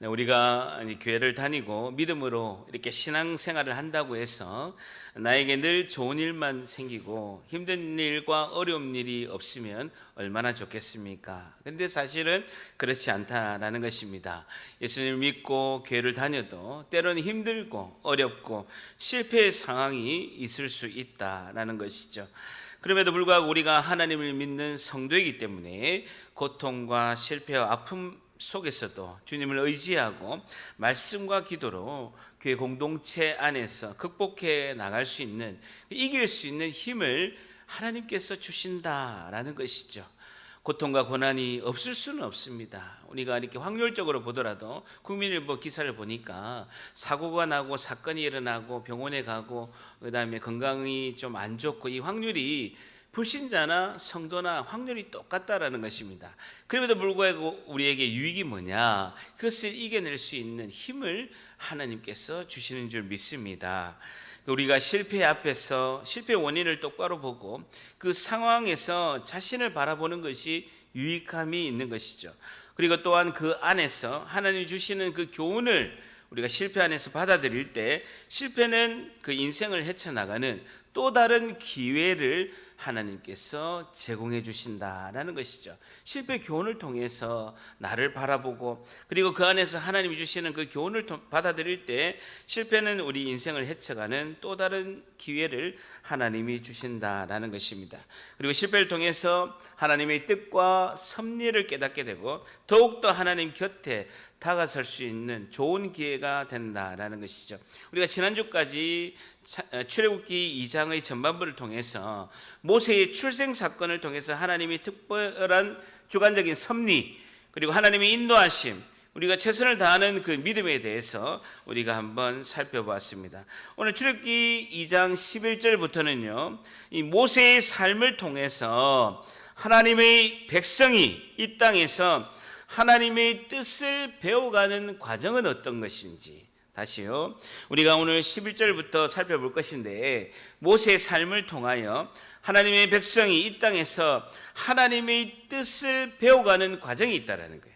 우리가 교회를 다니고 믿음으로 이렇게 신앙생활을 한다고 해서 나에게 늘 좋은 일만 생기고 힘든 일과 어려운 일이 없으면 얼마나 좋겠습니까? 근데 사실은 그렇지 않다라는 것입니다. 예수님을 믿고 교회를 다녀도 때로는 힘들고 어렵고 실패의 상황이 있을 수 있다라는 것이죠. 그럼에도 불구하고 우리가 하나님을 믿는 성도이기 때문에 고통과 실패와 아픔 속에서도 주님을 의지하고 말씀과 기도로 교회 공동체 안에서 극복해 나갈 수 있는, 이길 수 있는 힘을 하나님께서 주신다라는 것이죠. 고통과 고난이 없을 수는 없습니다. 우리가 이렇게 확률적으로 보더라도 국민일보 기사를 보니까 사고가 나고 사건이 일어나고 병원에 가고 그다음에 건강이 좀 안 좋고 이 확률이 불신자나 성도나 확률이 똑같다라는 것입니다. 그럼에도 불구하고 우리에게 유익이 뭐냐? 그것을 이겨낼 수 있는 힘을 하나님께서 주시는 줄 믿습니다. 우리가 실패 앞에서 실패 원인을 똑바로 보고 그 상황에서 자신을 바라보는 것이 유익함이 있는 것이죠. 그리고 또한 그 안에서 하나님이 주시는 그 교훈을 우리가 실패 안에서 받아들일 때 실패는 그 인생을 헤쳐나가는 또 다른 기회를 하나님께서 제공해 주신다라는 것이죠. 실패 교훈을 통해서 나를 바라보고 그리고 그 안에서 하나님이 주시는 그 교훈을 받아들일 때 실패는 우리 인생을 헤쳐가는 또 다른 기회를 하나님이 주신다라는 것입니다. 그리고 실패를 통해서 하나님의 뜻과 섭리를 깨닫게 되고 더욱더 하나님 곁에 다가설 수 있는 좋은 기회가 된다라는 것이죠. 우리가 지난주까지 출애굽기 2장의 전반부를 통해서 모세의 출생 사건을 통해서 하나님의 특별한 주관적인 섭리 그리고 하나님의 인도하심, 우리가 최선을 다하는 그 믿음에 대해서 우리가 한번 살펴보았습니다. 오늘 출애굽기 2장 11절부터는요, 이 모세의 삶을 통해서 하나님의 백성이 이 땅에서 하나님의 뜻을 배워가는 과정은 어떤 것인지 다시요. 우리가 오늘 11절부터 살펴볼 것인데 모세의 삶을 통하여 하나님의 백성이 이 땅에서 하나님의 뜻을 배워가는 과정이 있다라는 거예요.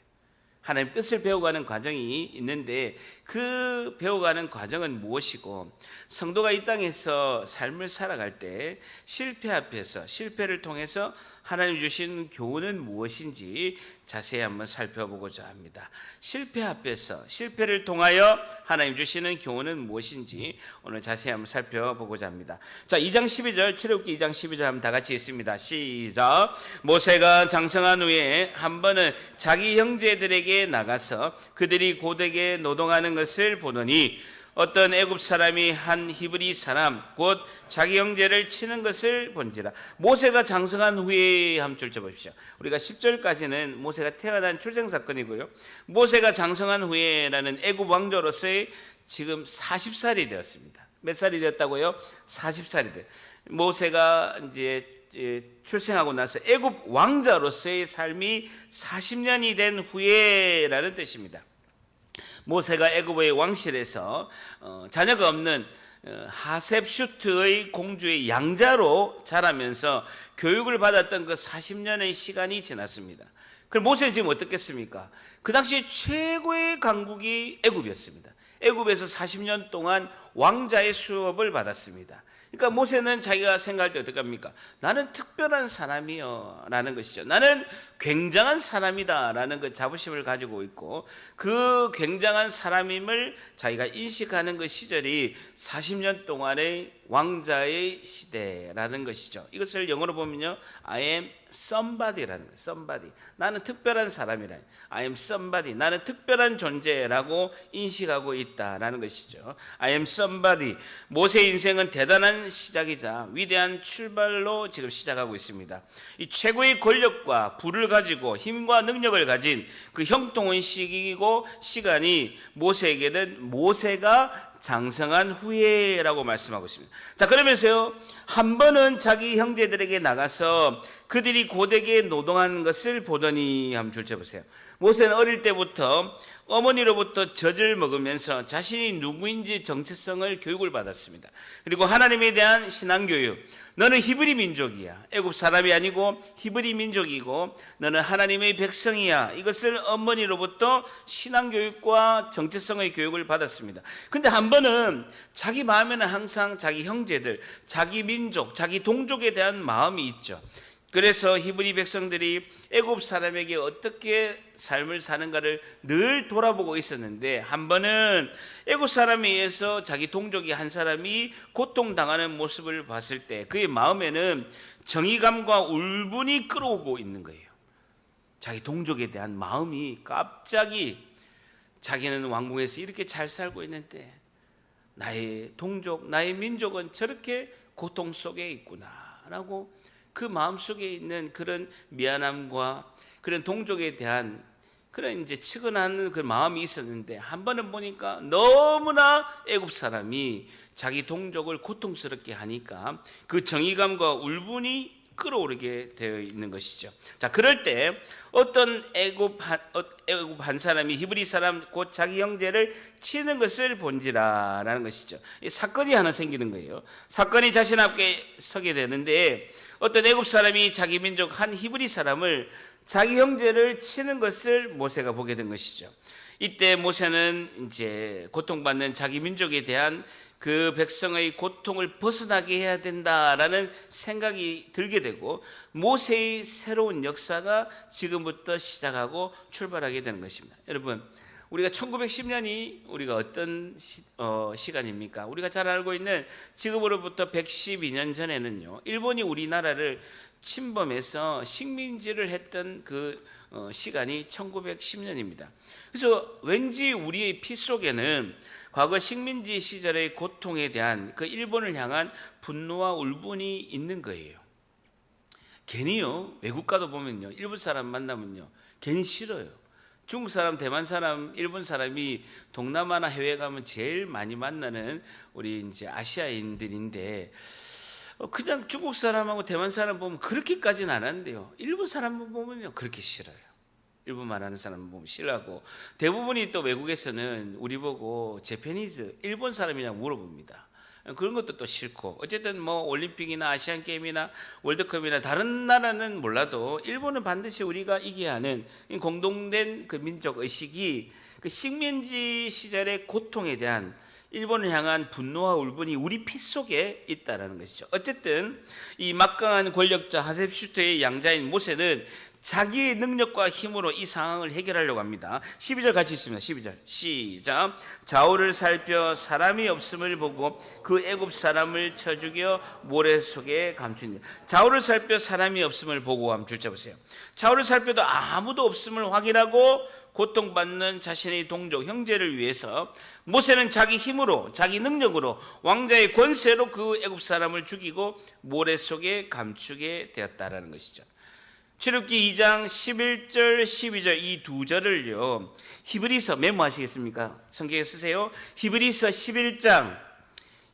하나님 뜻을 배워가는 과정이 있는데 그 배워가는 과정은 무엇이고 성도가 이 땅에서 삶을 살아갈 때 실패 앞에서 실패를 통해서 하나님 주신 교훈은 무엇인지 자세히 한번 살펴보고자 합니다. 실패 앞에서 실패를 통하여 하나님 주시는 교훈은 무엇인지 오늘 자세히 한번 살펴보고자 합니다. 자, 2장 12절 출애굽기 2장 12절 한번 다 같이 읽습니다. 시작. 모세가 장성한 후에 한 번은 자기 형제들에게 나가서 그들이 고되게 노동하는 것을 보더니 어떤 애굽 사람이 한 히브리 사람 곧 자기 형제를 치는 것을 본지라. 모세가 장성한 후에 한번 줄 보십시오. 우리가 10절까지는 모세가 태어난 출생 사건이고요. 모세가 장성한 후에라는 애굽 왕조로서의 지금 40살이 되었습니다. 몇 살이 되었다고요? 40살이 돼요. 모세가 이제 출생하고 나서 애굽 왕자로서의 삶이 40년이 된 후에라는 뜻입니다. 모세가 애굽의 왕실에서 자녀가 없는 하셉슈트의 공주의 양자로 자라면서 교육을 받았던 그 40년의 시간이 지났습니다. 그럼 모세는 지금 어떻겠습니까? 그 당시 최고의 강국이 애굽이었습니다. 애굽에서 40년 동안 왕자의 수업을 받았습니다. 그러니까 모세는 자기가 생각할 때 어떻게 합니까? 나는 특별한 사람이요 라는 것이죠. 나는 굉장한 사람이다 라는 그 자부심을 가지고 있고 그 굉장한 사람임을 자기가 인식하는 그 시절이 40년 동안의 왕자의 시대라는 것이죠. 이것을 영어로 보면요, I am somebody라는 거예요. somebody. 나는 특별한 사람이라. I am somebody. 나는 특별한 존재라고 인식하고 있다라는 것이죠. I am somebody. 모세의 인생은 대단한 시작이자 위대한 출발로 지금 시작하고 있습니다. 이 최고의 권력과 부를 가지고 힘과 능력을 가진 그 형통한 시기이고 시간이 모세에게는 모세가 장성한 후에라고 말씀하고 있습니다. 자, 그러면서요, 한 번은 자기 형제들에게 나가서 그들이 고되게 노동하는 것을 보더니, 한번 줄쳐보세요. 모세는 어릴 때부터 어머니로부터 젖을 먹으면서 자신이 누구인지 정체성을 교육을 받았습니다. 그리고 하나님에 대한 신앙교육, 너는 히브리 민족이야, 애굽 사람이 아니고 히브리 민족이고 너는 하나님의 백성이야, 이것을 어머니로부터 신앙교육과 정체성의 교육을 받았습니다. 근데 한 번은 자기 마음에는 항상 자기 형제들, 자기 민족, 자기 동족에 대한 마음이 있죠. 그래서 히브리 백성들이 애굽 사람에게 어떻게 삶을 사는가를 늘 돌아보고 있었는데, 한 번은 애굽 사람에 의해서 자기 동족이 한 사람이 고통당하는 모습을 봤을 때 그의 마음에는 정의감과 울분이 끌어오고 있는 거예요. 자기 동족에 대한 마음이 갑자기, 자기는 왕궁에서 이렇게 잘 살고 있는데 나의 동족, 나의 민족은 저렇게 고통 속에 있구나라고 그 마음속에 있는 그런 미안함과 그런 동족에 대한 그런 이제 측은한 그 마음이 있었는데, 한 번은 보니까 너무나 애굽 사람이 자기 동족을 고통스럽게 하니까 그 정의감과 울분이 끌어오르게 되어 있는 것이죠. 자, 그럴 때 어떤 애굽 한 사람이 히브리 사람 곧 자기 형제를 치는 것을 본지라라는 것이죠. 이 사건이 하나 생기는 거예요. 사건이 자신 앞에 서게 되는데, 어떤 애굽 사람이 자기 민족 한 히브리 사람을, 자기 형제를 치는 것을 모세가 보게 된 것이죠. 이때 모세는 이제 고통받는 자기 민족에 대한 그 백성의 고통을 벗어나게 해야 된다라는 생각이 들게 되고, 모세의 새로운 역사가 지금부터 시작하고 출발하게 되는 것입니다. 여러분, 우리가 1910년이 우리가 어떤 시간입니까? 우리가 잘 알고 있는 지금으로부터 112년 전에는요, 일본이 우리나라를 침범해서 식민지를 했던 그 시간이 1910년입니다. 그래서 왠지 우리의 피 속에는 과거 식민지 시절의 고통에 대한 그 일본을 향한 분노와 울분이 있는 거예요. 괜히요, 외국 가도 보면요, 일본 사람 만나면요 괜히 싫어요. 중국 사람, 대만 사람, 일본 사람이 동남아나 해외 가면 제일 많이 만나는 우리 이제 아시아인들인데, 그냥 중국 사람하고 대만 사람 보면 그렇게까지는 안 하는데요, 일본 사람 보면요 그렇게 싫어요. 일본 말하는 사람 보면 싫어하고, 대부분이 또 외국에서는 우리 보고 재패니즈, 일본 사람이냐고 물어봅니다. 그런 것도 또 싫고, 어쨌든 뭐 올림픽이나 아시안 게임이나 월드컵이나 다른 나라는 몰라도 일본은 반드시 우리가 이겨야 하는 공동된 그 민족 의식이, 그 식민지 시절의 고통에 대한 일본을 향한 분노와 울분이 우리 피 속에 있다라는 것이죠. 어쨌든 이 막강한 권력자 하셉슈트의 양자인 모세는 자기의 능력과 힘으로 이 상황을 해결하려고 합니다. 12절 같이 있습니다. 12절 시작. 좌우를 살펴 사람이 없음을 보고 그 애굽 사람을 쳐 죽여 모래 속에 감춘다. 좌우를 살펴 사람이 없음을 보고, 한번 줄쳐보세요. 좌우를 살펴도 아무도 없음을 확인하고 고통받는 자신의 동족 형제를 위해서 모세는 자기 힘으로, 자기 능력으로, 왕자의 권세로 그 애굽 사람을 죽이고 모래 속에 감추게 되었다라는 것이죠. 출애굽기 2장 11절 12절 이 두 절을요, 히브리서 메모하시겠습니까? 성경에 쓰세요. 히브리서 11장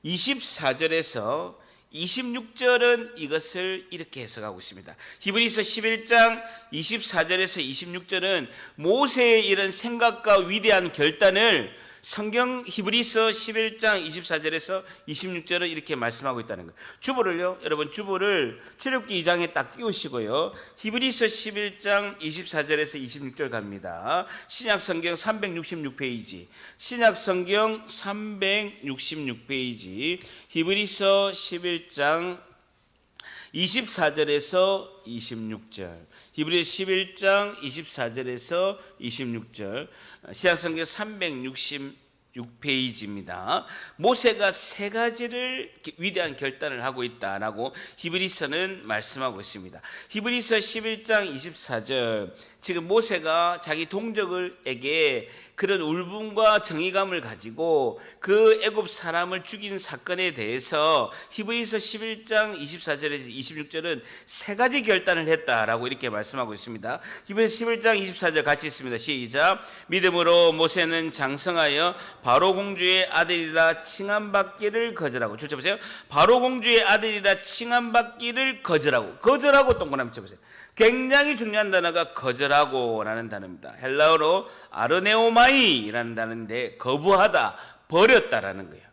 24절에서 26절은 이것을 이렇게 해석하고 있습니다. 히브리서 11장 24절에서 26절은 모세의 이런 생각과 위대한 결단을 성경 히브리서 11장 24절에서 26절은 이렇게 말씀하고 있다는 거예요. 주보를요, 여러분 주보를 출애굽기 2장에 딱 띄우시고요, 히브리서 11장 24절에서 26절 갑니다. 신약 성경 366페이지, 신약 성경 366페이지, 히브리서 11장 24절에서 26절, 히브리서 11장 24절에서 26절, 신약성경 366페이지입니다. 모세가 세 가지를 위대한 결단을 하고 있다라고 히브리서는 말씀하고 있습니다. 히브리서 11장 24절, 지금 모세가 자기 동족에게 그런 울분과 정의감을 가지고 그 애굽 사람을 죽이는 사건에 대해서 히브리서 11장 24절에서 26절은 세 가지 결단을 했다라고 이렇게 말씀하고 있습니다. 히브리서 11장 24절 같이 있습니다. 시작. 믿음으로 모세는 장성하여 바로 공주의 아들이라 칭함받기를 거절하고. 줄 쳐보세요. 바로 공주의 아들이라 칭함받기를 거절하고. 거절하고 동그라미 쳐보세요. 굉장히 중요한 단어가 거절하고 라는 단어입니다. 헬라어로 아르네오마이라는 단어인데 거부하다, 버렸다라는 거예요.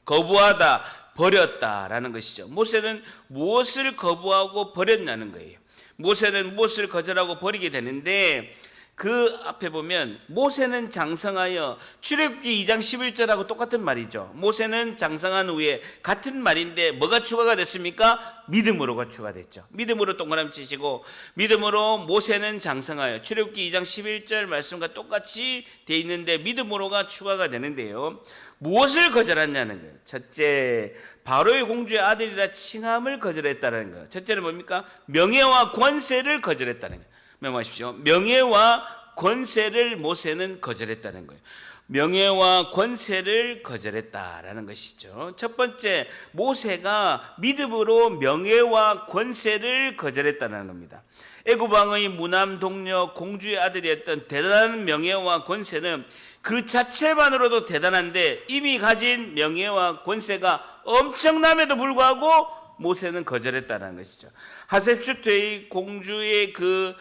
거부하다, 버렸다라는 것이죠. 모세는 무엇을 거부하고 버렸냐는 거예요. 모세는 무엇을 거절하고 버리게 되는데, 그 앞에 보면 모세는 장성하여, 출애굽기 2장 11절하고 똑같은 말이죠. 모세는 장성한 후에 같은 말인데 뭐가 추가가 됐습니까? 믿음으로가 추가됐죠. 믿음으로 동그라미 치시고, 믿음으로 모세는 장성하여, 출애굽기 2장 11절 말씀과 똑같이 돼 있는데 믿음으로가 추가가 되는데요. 무엇을 거절했냐는 거예요. 첫째, 바로의 공주의 아들이라 칭함을 거절했다는 거예요. 첫째는 뭡니까? 명예와 권세를 거절했다는 거예요. 명하십시오. 명예와 권세를 모세는 거절했다는 거예요. 명예와 권세를 거절했다라는 것이죠. 첫 번째, 모세가 믿음으로 명예와 권세를 거절했다는 겁니다. 애굽 왕의 무남 동료 공주의 아들이었던 대단한 명예와 권세는 그 자체만으로도 대단한데, 이미 가진 명예와 권세가 엄청남에도 불구하고 모세는 거절했다는 것이죠. 하셉슈트의 공주의 그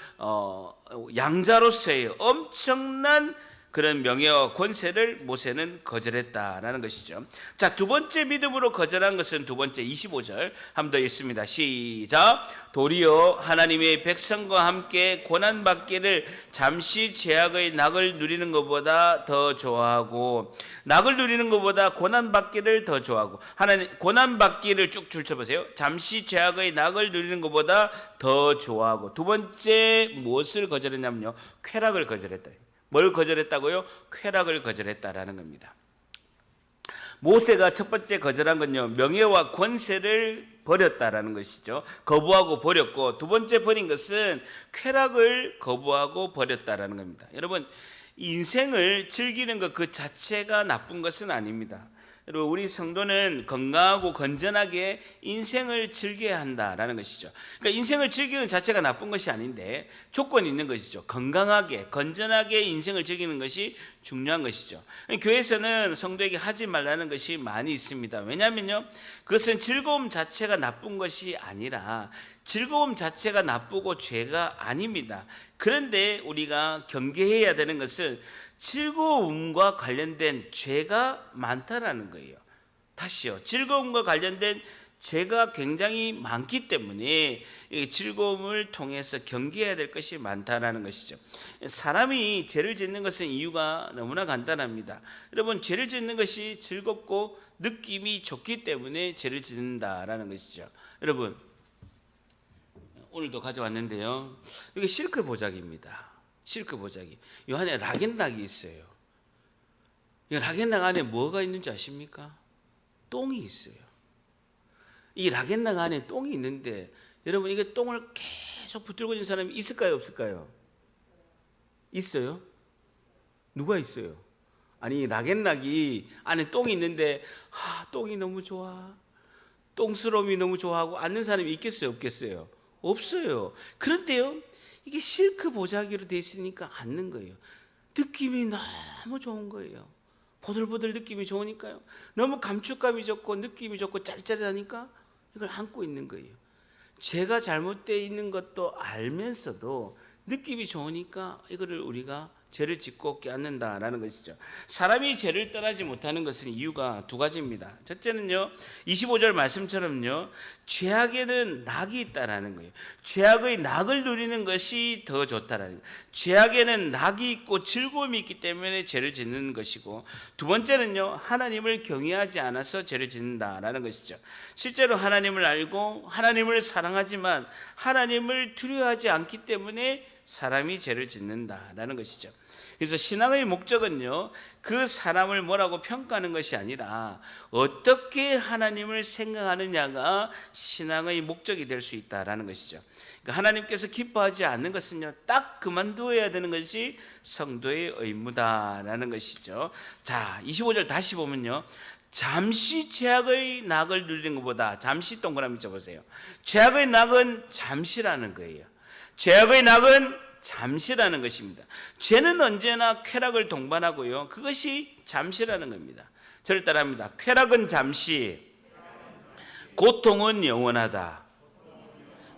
양자로서의 엄청난 그런 명예와 권세를 모세는 거절했다라는 것이죠. 자, 두 번째 믿음으로 거절한 것은 두 번째 25절 한 번 더 읽습니다. 시작. 도리어 하나님의 백성과 함께 고난받기를 잠시 죄악의 낙을 누리는 것보다 더 좋아하고, 낙을 누리는 것보다 고난받기를 더 좋아하고. 하나님, 고난받기를 쭉 줄쳐보세요. 잠시 죄악의 낙을 누리는 것보다 더 좋아하고. 두 번째 무엇을 거절했냐면요, 쾌락을 거절했다. 뭘 거절했다고요? 쾌락을 거절했다라는 겁니다. 모세가 첫 번째 거절한 건요, 명예와 권세를 버렸다라는 것이죠. 거부하고 버렸고, 두 번째 버린 것은 쾌락을 거부하고 버렸다라는 겁니다. 여러분, 인생을 즐기는 것 그 자체가 나쁜 것은 아닙니다. 여러분, 우리 성도는 건강하고 건전하게 인생을 즐겨야 한다라는 것이죠. 그러니까 인생을 즐기는 자체가 나쁜 것이 아닌데 조건이 있는 것이죠. 건강하게 건전하게 인생을 즐기는 것이 중요한 것이죠. 교회에서는 성도에게 하지 말라는 것이 많이 있습니다. 왜냐하면요, 그것은 즐거움 자체가 나쁜 것이 아니라, 즐거움 자체가 나쁘고 죄가 아닙니다. 그런데 우리가 경계해야 되는 것은 즐거움과 관련된 죄가 많다라는 거예요. 다시요, 즐거움과 관련된 죄가 굉장히 많기 때문에 즐거움을 통해서 경계해야 될 것이 많다라는 것이죠. 사람이 죄를 짓는 것은 이유가 너무나 간단합니다. 여러분, 죄를 짓는 것이 즐겁고 느낌이 좋기 때문에 죄를 짓는다라는 것이죠. 여러분, 오늘도 가져왔는데요, 이게 실크 보자기입니다. 실크 보자기. 이 안에 락앤락이 있어요. 이 락앤락 안에 뭐가 있는지 아십니까? 똥이 있어요. 이 락앤락 안에 똥이 있는데, 여러분, 이게 똥을 계속 붙들고 있는 사람이 있을까요, 없을까요? 있어요? 누가 있어요? 아니, 락앤락이 안에 똥이 있는데, 똥이 너무 좋아, 똥스러움이 너무 좋아하고 앉는 사람이 있겠어요, 없겠어요? 없어요. 그런데요, 이게 실크 보자기로 되어 있으니까 앉는 거예요. 느낌이 너무 좋은 거예요. 보들보들 느낌이 좋으니까요. 너무 감촉감이 좋고 느낌이 좋고 짜릿짜릿하니까 이걸 안고 있는 거예요. 죄가 잘못되어 있는 것도 알면서도 느낌이 좋으니까 이거를 우리가 죄를 짓고 깨닫는다라는 것이죠. 사람이 죄를 떠나지 못하는 것은 이유가 두 가지입니다. 첫째는요, 25절 말씀처럼요, 죄악에는 낙이 있다라는 거예요. 죄악의 낙을 누리는 것이 더 좋다라는 거예요. 죄악에는 낙이 있고 즐거움이 있기 때문에 죄를 짓는 것이고, 두 번째는요, 하나님을 경외하지 않아서 죄를 짓는다라는 것이죠. 실제로 하나님을 알고 하나님을 사랑하지만 하나님을 두려워하지 않기 때문에 사람이 죄를 짓는다라는 것이죠. 그래서 신앙의 목적은요, 그 사람을 뭐라고 평가하는 것이 아니라 어떻게 하나님을 생각하느냐가 신앙의 목적이 될 수 있다라는 것이죠. 그러니까 하나님께서 기뻐하지 않는 것은요, 딱 그만두어야 되는 것이 성도의 의무다라는 것이죠. 자, 25절 다시 보면요, 잠시 죄악의 낙을 누리는 것보다, 잠시 동그라미 쳐보세요. 죄악의 낙은 잠시라는 거예요. 죄악의 낙은 잠시라는 것입니다. 죄는 언제나 쾌락을 동반하고요. 그것이 잠시라는 겁니다. 저를 따라합니다. 쾌락은 잠시, 고통은 영원하다.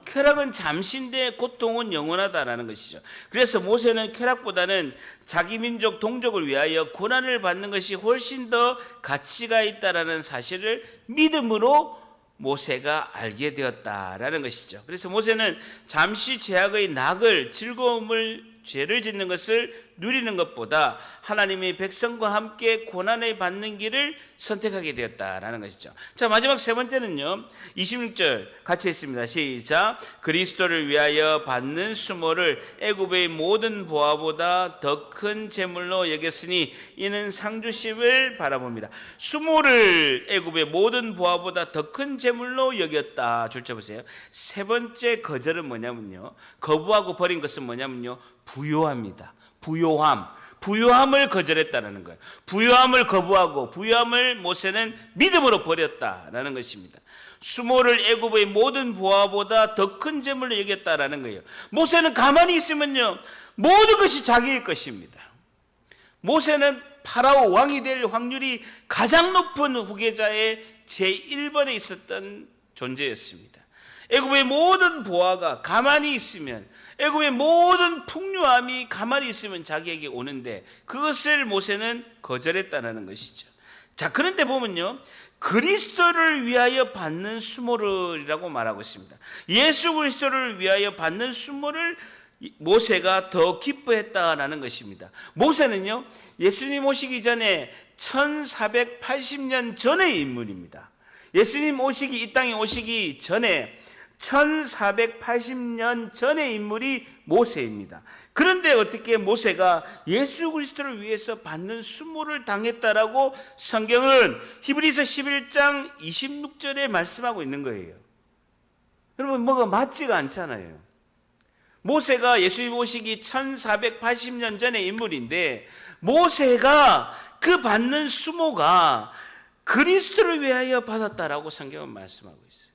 쾌락은 잠시인데 고통은 영원하다라는 것이죠. 그래서 모세는 쾌락보다는 자기 민족 동족을 위하여 고난을 받는 것이 훨씬 더 가치가 있다라는 사실을 믿음으로 모세가 알게 되었다라는 것이죠. 그래서 모세는 잠시 죄악의 낙을, 즐거움을, 죄를 짓는 것을 누리는 것보다 하나님의 백성과 함께 고난을 받는 길을 선택하게 되었다라는 것이죠. 자, 마지막 세 번째는요, 26절 같이 했습니다. 시작. 그리스도를 위하여 받는 수모를 애굽의 모든 보화보다 더 큰 재물로 여겼으니 이는 상주심을 바라봅니다. 수모를 애굽의 모든 보화보다 더 큰 재물로 여겼다. 줄쳐 보세요. 세 번째 거절은 뭐냐면요, 거부하고 버린 것은 뭐냐면요, 부요합니다. 부요함을 거절했다는 거예요. 부요함을 거부하고 부요함을 모세는 믿음으로 버렸다라는 것입니다. 수모를 애굽의 모든 보화보다 더 큰 재물로 여겼다라는 거예요. 모세는 가만히 있으면요, 모든 것이 자기의 것입니다. 모세는 파라오 왕이 될 확률이 가장 높은 후계자의 제1번에 있었던 존재였습니다. 애굽의 모든 보화가 가만히 있으면, 애굽의 모든 풍요함이 가만히 있으면 자기에게 오는데 그것을 모세는 거절했다는 것이죠. 자, 그런데 보면요, 그리스도를 위하여 받는 수모를이라고 말하고 있습니다. 예수 그리스도를 위하여 받는 수모를 모세가 더 기뻐했다라는 것입니다. 모세는요, 예수님 오시기 전에 1480년 전의 인물입니다. 예수님 오시기, 이 땅에 오시기 전에 1480년 전의 인물이 모세입니다. 그런데 어떻게 모세가 예수 그리스도를 위해서 받는 수모를 당했다라고 성경은 히브리서 11장 26절에 말씀하고 있는 거예요. 여러분, 뭐가 맞지가 않잖아요. 모세가 예수님 오시기 1480년 전의 인물인데 모세가 그 받는 수모가 그리스도를 위하여 받았다라고 성경은 말씀하고 있어요.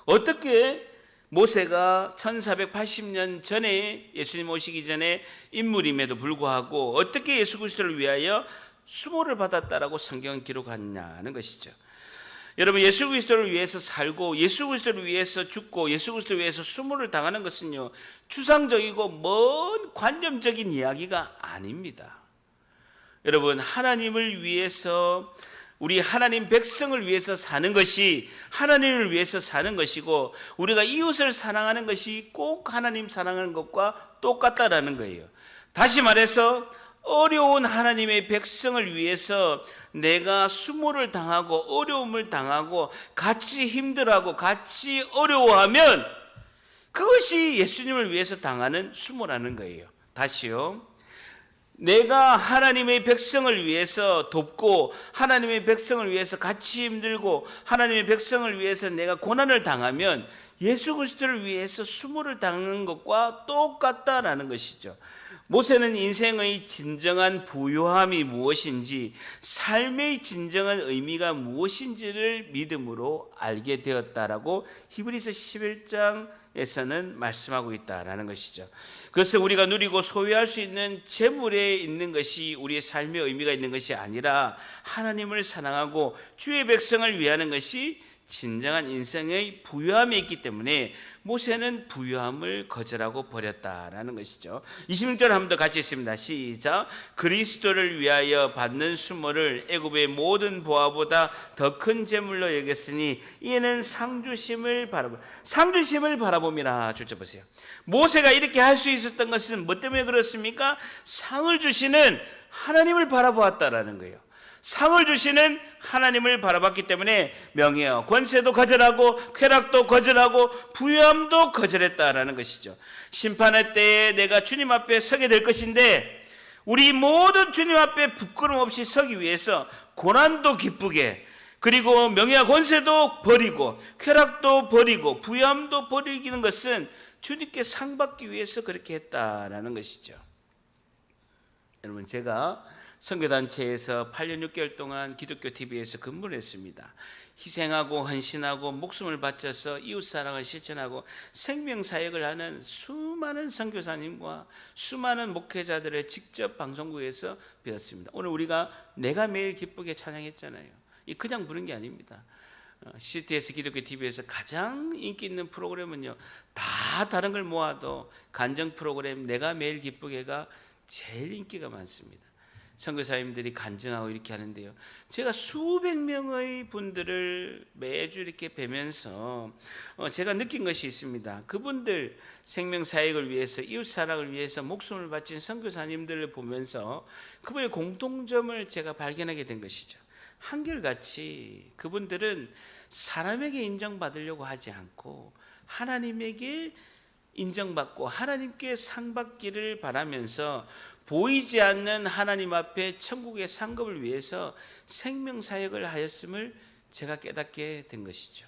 어떻게 모세가 1480년 전에 예수님 오시기 전에 인물임에도 불구하고 어떻게 예수 그리스도를 위하여 수모를 받았다라고 성경은 기록하냐는 것이죠. 여러분, 예수 그리스도를 위해서 살고 예수 그리스도를 위해서 죽고 예수 그리스도를 위해서 수모를 당하는 것은요, 추상적이고 먼 관념적인 이야기가 아닙니다. 여러분, 하나님을 위해서, 우리 하나님 백성을 위해서 사는 것이 하나님을 위해서 사는 것이고, 우리가 이웃을 사랑하는 것이 꼭 하나님 사랑하는 것과 똑같다라는 거예요. 다시 말해서 어려운 하나님의 백성을 위해서 내가 수모를 당하고 어려움을 당하고 같이 힘들어하고 같이 어려워하면 그것이 예수님을 위해서 당하는 수모라는 거예요. 다시요. 내가 하나님의 백성을 위해서 돕고 하나님의 백성을 위해서 같이 힘들고 하나님의 백성을 위해서 내가 고난을 당하면 예수 그리스도를 위해서 수모를 당하는 것과 똑같다라는 것이죠. 모세는 인생의 진정한 부요함이 무엇인지, 삶의 진정한 의미가 무엇인지를 믿음으로 알게 되었다라고 히브리서 11장에서는 말씀하고 있다라는 것이죠. 그것을 우리가 누리고 소유할 수 있는 재물에 있는 것이 우리의 삶의 의미가 있는 것이 아니라 하나님을 사랑하고 주의 백성을 위하는 것이 진정한 인생의 부요함이 있기 때문에 모세는 부요함을 거절하고 버렸다라는 것이죠. 26절 한 번 더 같이 있습니다. 시작. 그리스도를 위하여 받는 수모를 애굽의 모든 보화보다 더 큰 재물로 여겼으니 이는 상주심을 바라봄이라. 줄쳐 보세요. 모세가 이렇게 할 수 있었던 것은 뭐 때문에 그렇습니까? 상을 주시는 하나님을 바라보았다라는 거예요. 상을 주시는 하나님을 바라봤기 때문에 명예와 권세도 거절하고 쾌락도 거절하고 부유함도 거절했다라는 것이죠. 심판의 때에 내가 주님 앞에 서게 될 것인데 우리 모든 주님 앞에 부끄럼 없이 서기 위해서 고난도 기쁘게, 그리고 명예와 권세도 버리고 쾌락도 버리고 부유함도 버리는 것은 주님께 상 받기 위해서 그렇게 했다라는 것이죠. 여러분, 제가 선교단체에서 8년 6개월 동안 기독교 TV에서 근무를 했습니다. 희생하고 헌신하고 목숨을 바쳐서 이웃사랑을 실천하고 생명사역을 하는 수많은 선교사님과 수많은 목회자들을 직접 방송국에서 배웠습니다. 오늘 우리가 내가 매일 기쁘게 찬양했잖아요. 이 그냥 부른 게 아닙니다. CTS 기독교 TV에서 가장 인기 있는 프로그램은요, 다 다른 걸 모아도 간증 프로그램 내가 매일 기쁘게가 제일 인기가 많습니다. 선교사님들이 간증하고 이렇게 하는데요, 제가 수백 명의 분들을 매주 이렇게 뵈면서 제가 느낀 것이 있습니다. 그분들 생명사역을 위해서, 이웃사랑을 위해서 목숨을 바친 선교사님들을 보면서 그분의 공통점을 제가 발견하게 된 것이죠. 한결같이 그분들은 사람에게 인정받으려고 하지 않고 하나님에게 인정받고 하나님께 상 받기를 바라면서 보이지 않는 하나님 앞에 천국의 상급을 위해서 생명사역을 하였음을 제가 깨닫게 된 것이죠.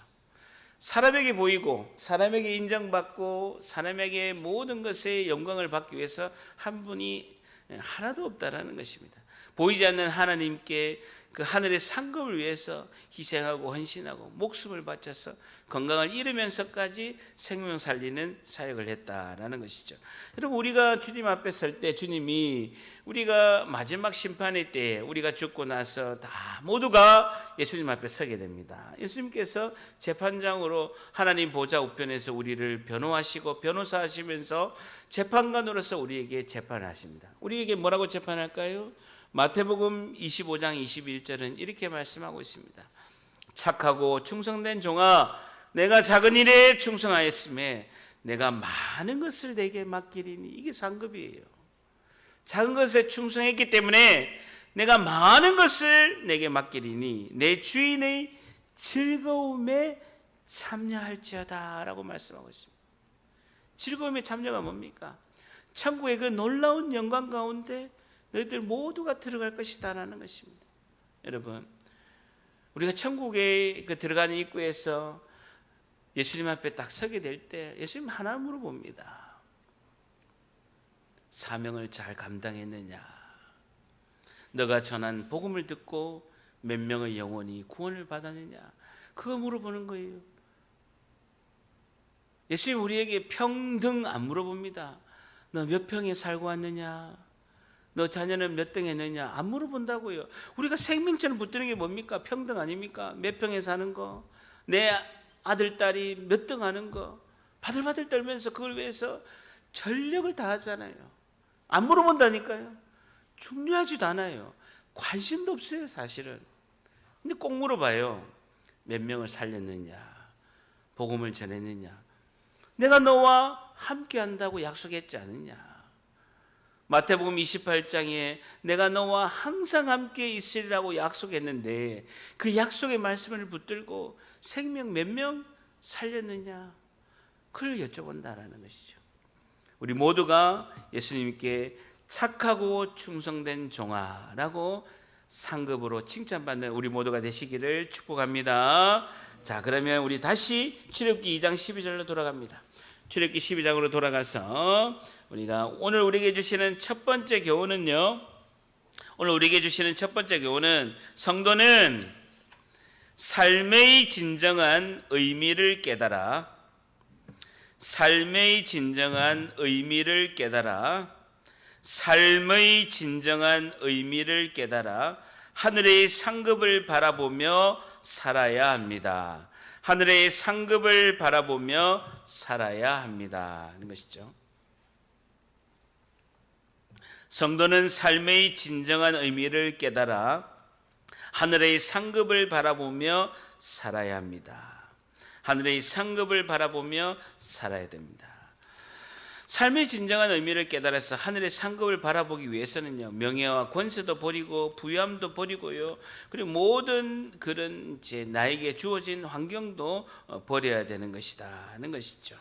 사람에게 보이고 사람에게 인정받고 사람에게 모든 것의 영광을 받기 위해서 한 분이 하나도 없다라는 것입니다. 보이지 않는 하나님께 그 하늘의 상급을 위해서 희생하고 헌신하고 목숨을 바쳐서 건강을 잃으면서까지 생명 살리는 사역을 했다라는 것이죠. 여러분, 우리가 주님 앞에 설 때 주님이 우리가 마지막 심판의 때에 우리가 죽고 나서 다 모두가 예수님 앞에 서게 됩니다. 예수님께서 재판장으로 하나님 보좌 우편에서 우리를 변호하시고 변호사하시면서 재판관으로서 우리에게 재판하십니다. 우리에게 뭐라고 재판할까요? 마태복음 25장 21절은 이렇게 말씀하고 있습니다. 착하고 충성된 종아, 내가 작은 일에 충성하였음에 내가 많은 것을 내게 맡기리니. 이게 상급이에요. 작은 것에 충성했기 때문에 내가 많은 것을 내게 맡기리니 내 주인의 즐거움에 참여할지어다 라고 말씀하고 있습니다. 즐거움의 참여가 뭡니까? 천국의 그 놀라운 영광 가운데 너희들 모두가 들어갈 것이다 라는 것입니다. 여러분, 우리가 천국에 들어가는 입구에서 예수님 앞에 딱 서게 될 때 예수님 하나 물어봅니다. 사명을 잘 감당했느냐? 너가 전한 복음을 듣고 몇 명의 영혼이 구원을 받았느냐? 그거 물어보는 거예요. 예수님 우리에게 평등 안 물어봅니다. 너 몇 평에 살고 왔느냐? 너 자녀는 몇 등 했느냐? 안 물어본다고요. 우리가 생명처럼 붙드는 게 뭡니까? 평등 아닙니까? 몇 평에 사는 거, 내 아들, 딸이 몇 등 하는 거, 바들바들 떨면서 그걸 위해서 전력을 다하잖아요. 안 물어본다니까요. 중요하지도 않아요. 관심도 없어요, 사실은. 근데 꼭 물어봐요. 몇 명을 살렸느냐? 복음을 전했느냐? 내가 너와 함께 한다고 약속했지 않느냐? 마태복음 28장에 내가 너와 항상 함께 있으리라고 약속했는데 그 약속의 말씀을 붙들고 생명 몇 명 살렸느냐? 그걸 여쭤본다라는 것이죠. 우리 모두가 예수님께 착하고 충성된 종아라고 상급으로 칭찬받는 우리 모두가 되시기를 축복합니다. 자, 그러면 우리 다시 출애굽기 2장 12절로 돌아갑니다. 출애굽기 12장으로 돌아가서 우리가 오늘 우리에게 주시는 첫 번째 교훈은요, 오늘 우리에게 주시는 첫 번째 교훈은 성도는 삶의 진정한 의미를 깨달아, 삶의 진정한 의미를 깨달아, 삶의 진정한 의미를 깨달아 하늘의 상급을 바라보며 살아야 합니다. 하늘의 상급을 바라보며 살아야 합니다 하는 것이죠. 성도는 삶의 진정한 의미를 깨달아 하늘의 상급을 바라보며 살아야 합니다. 하늘의 상급을 바라보며 살아야 됩니다. 삶의 진정한 의미를 깨달아서 하늘의 상급을 바라보기 위해서는요, 명예와 권세도 버리고 부유함도 버리고요, 그리고 모든 그런 나에게 주어진 환경도 버려야 되는 것이다 하는 것이죠.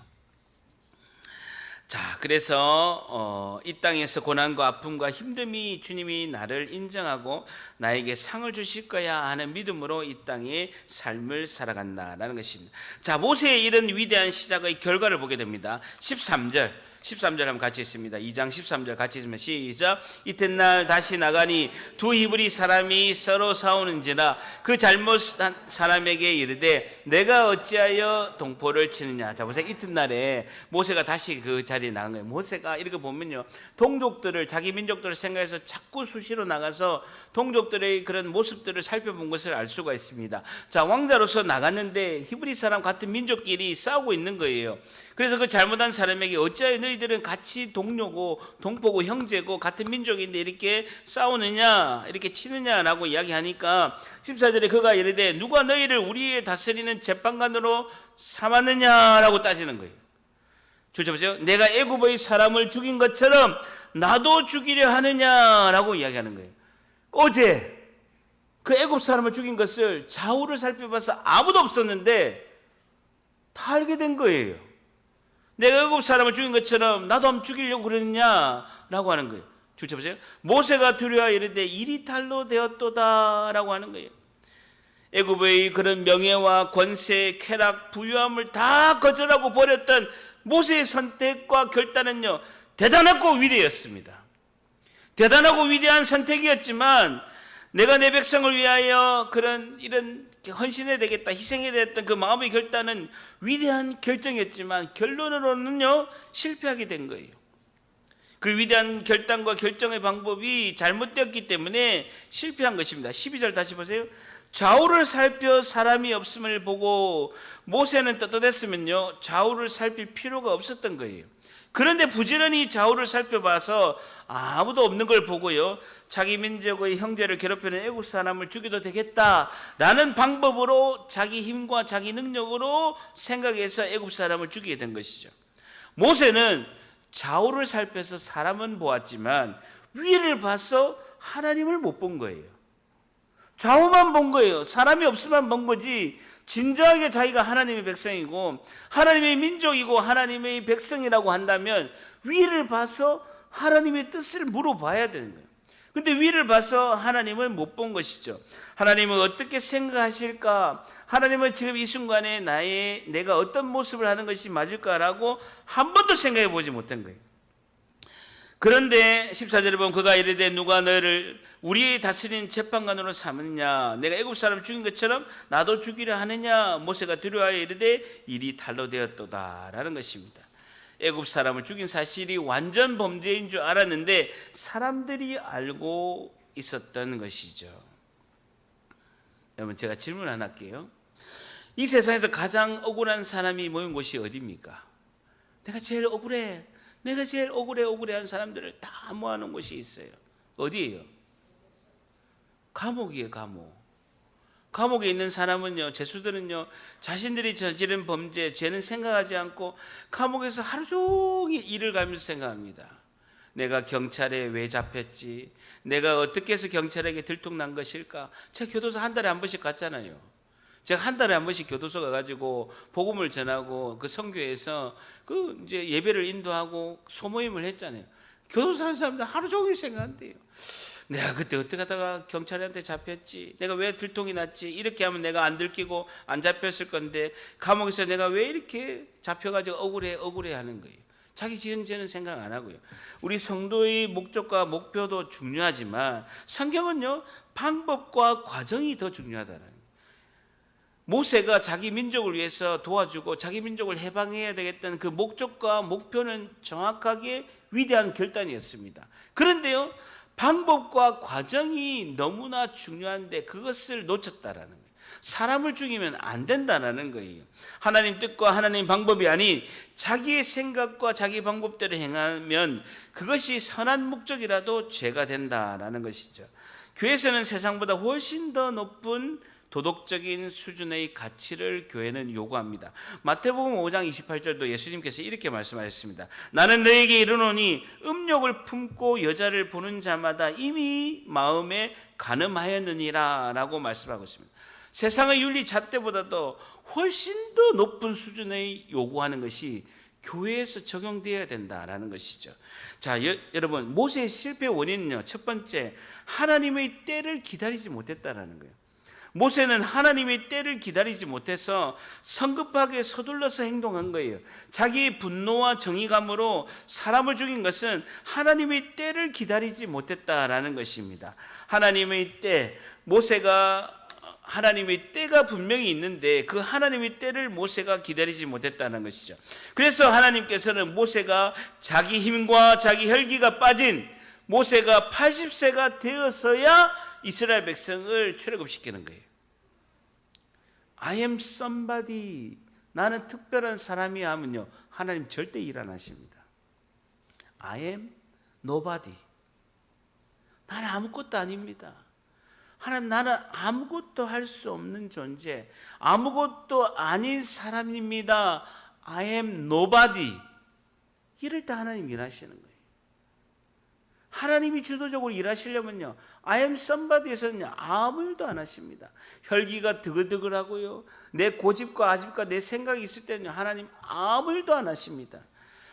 자, 그래서 이 땅에서 고난과 아픔과 힘듦이 주님이 나를 인정하고 나에게 상을 주실 거야 하는 믿음으로 이 땅의 삶을 살아간다라는 것입니다. 자, 모세의 이런 위대한 시작의 결과를 보게 됩니다. 13절 13절 한번 같이 있습니다. 2장 13절 같이 있으면 시작. 이튿날 다시 나가니 두 히브리 사람이 서로 싸우는지라 그 잘못한 사람에게 이르되 내가 어찌하여 동포를 치느냐. 자 보세요. 이튿날에 모세가 다시 그 자리에 나간 거예요. 모세가 이렇게 보면요, 동족들을, 자기 민족들을 생각해서 자꾸 수시로 나가서 동족들의 그런 모습들을 살펴본 것을 알 수가 있습니다. 자, 왕자로서 나갔는데 히브리 사람 같은 민족끼리 싸우고 있는 거예요. 그래서 그 잘못한 사람에게 어찌하여 너희들은 같이 동료고 동포고 형제고 같은 민족인데 이렇게 싸우느냐, 이렇게 치느냐라고 이야기하니까 14절에 그가 이르되 누가 너희를 우리의 다스리는 재판관으로 삼았느냐라고 따지는 거예요. 줄쳐 보세요. 내가 애굽의 사람을 죽인 것처럼 나도 죽이려 하느냐라고 이야기하는 거예요. 어제 그 애굽 사람을 죽인 것을 좌우를 살펴봐서 아무도 없었는데 다 알게 된 거예요. 내가 애굽 사람을 죽인 것처럼 나도 한번 죽이려고 그러느냐라고 하는 거예요. 줄쳐 보세요. 모세가 두려워 이르되 일이 탈로 되었도다라고 하는 거예요. 애굽의 그런 명예와 권세, 쾌락, 부유함을 다 거절하고 버렸던 모세의 선택과 결단은요, 대단하고 위대했습니다. 대단하고 위대한 선택이었지만 내가 내 백성을 위하여 이런 헌신해야 되겠다, 희생해야 되겠다, 그 마음의 결단은 위대한 결정이었지만 결론으로는요 실패하게 된 거예요. 그 위대한 결단과 결정의 방법이 잘못되었기 때문에 실패한 것입니다. 12절 다시 보세요. 좌우를 살펴 사람이 없음을 보고 모세는 떳떳했으면요 좌우를 살필 필요가 없었던 거예요. 그런데 부지런히 좌우를 살펴봐서 아무도 없는 걸 보고요, 자기 민족의 형제를 괴롭히는 애국 사람을 죽여도 되겠다라는 방법으로 자기 힘과 자기 능력으로 생각해서 애국 사람을 죽이게 된 것이죠. 모세는 좌우를 살펴서 사람은 보았지만 위를 봐서 하나님을 못 본 거예요. 좌우만 본 거예요. 사람이 없으면 본 거지 진정하게 자기가 하나님의 백성이고 하나님의 민족이고 하나님의 백성이라고 한다면 위를 봐서 하나님의 뜻을 물어봐야 되는 거예요. 근데 위를 봐서 하나님을 못 본 것이죠. 하나님은 어떻게 생각하실까? 하나님은 지금 이 순간에 내가 어떤 모습을 하는 것이 맞을까라고 한 번도 생각해 보지 못한 거예요. 그런데 14절에 보면 그가 이르되 누가 너를 우리의 다스리는 재판관으로 삼느냐, 내가 애굽 사람 죽인 것처럼 나도 죽이려 하느냐. 모세가 두려워하여 이르되 일이 탈로 되었도다라는 것입니다. 애굽 사람을 죽인 사실이 완전 범죄인 줄 알았는데 사람들이 알고 있었던 것이죠. 여러분, 제가 질문 하나 할게요. 이 세상에서 가장 억울한 사람이 모인 곳이 어디입니까? 내가 제일 억울해 한 사람들을 다 모아놓은 곳이 있어요. 어디예요? 감옥이에요. 감옥에 있는 사람은요, 죄수들은요, 자신들이 저지른 범죄, 죄는 생각하지 않고 감옥에서 하루 종일 일을 가면서 생각합니다. 내가 경찰에 왜 잡혔지? 내가 어떻게 해서 경찰에게 들통난 것일까? 제가 교도소 한 달에 한 번씩 갔잖아요. 제가 한 달에 한 번씩 교도소 가가지고 복음을 전하고 그 선교에서 그 이제 예배를 인도하고 소모임을 했잖아요. 교도소 사는 사람들 하루 종일 생각한대요. 내가 그때 어떻게 하다가 경찰한테 잡혔지? 내가 왜 들통이 났지? 이렇게 하면 내가 안 들키고 안 잡혔을 건데 감옥에서 내가 왜 이렇게 잡혀가지고 억울해 하는 거예요. 자기 지은 죄는 생각 안 하고요. 우리 성도의 목적과 목표도 중요하지만 성경은요, 방법과 과정이 더 중요하다는 거예요. 모세가 자기 민족을 위해서 도와주고 자기 민족을 해방해야 되겠다는 그 목적과 목표는 정확하게 위대한 결단이었습니다. 그런데요, 방법과 과정이 너무나 중요한데 그것을 놓쳤다라는 거예요. 사람을 죽이면 안 된다는 거예요. 하나님 뜻과 하나님 방법이 아닌 자기의 생각과 자기 방법대로 행하면 그것이 선한 목적이라도 죄가 된다라는 것이죠. 교회에서는 세상보다 훨씬 더 높은 도덕적인 수준의 가치를 교회는 요구합니다. 마태복음 5장 28절도 예수님께서 이렇게 말씀하셨습니다. 나는 너에게 이르노니 음욕을 품고 여자를 보는 자마다 이미 마음에 간음하였느니라 라고 말씀하고 있습니다. 세상의 윤리 잣대보다도 훨씬 더 높은 수준의 요구하는 것이 교회에서 적용되어야 된다라는 것이죠. 자, 여러분, 모세의 실패 원인은요, 첫 번째, 하나님의 때를 기다리지 못했다라는 거예요. 모세는 하나님의 때를 기다리지 못해서 성급하게 서둘러서 행동한 거예요. 자기의 분노와 정의감으로 사람을 죽인 것은 하나님의 때를 기다리지 못했다라는 것입니다. 하나님의 때, 하나님의 때가 분명히 있는데 그 하나님의 때를 모세가 기다리지 못했다는 것이죠. 그래서 하나님께서는 모세가 자기 힘과 자기 혈기가 빠진 모세가 80세가 되어서야 이스라엘 백성을 출애굽시키는 거예요. I am somebody, 나는 특별한 사람이야 하면요, 하나님 절대 일 안 하십니다. I am nobody, 나는 아무것도 아닙니다. 하나님, 나는 아무것도 할 수 없는 존재, 아무것도 아닌 사람입니다. I am nobody. 이럴 때 하나님 일하시는 거예요. 하나님이 주도적으로 일하시려면요, I am somebody에서는요 아무 일도 안 하십니다. 혈기가 드글드글하고요, 내 고집과 아집과 내 생각이 있을 때는요 하나님 아무 일도 안 하십니다.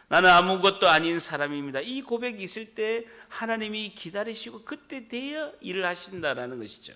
나는 아무것도 아닌 사람입니다. 이 고백이 있을 때 하나님이 기다리시고 그때 돼야 일을 하신다라는 것이죠.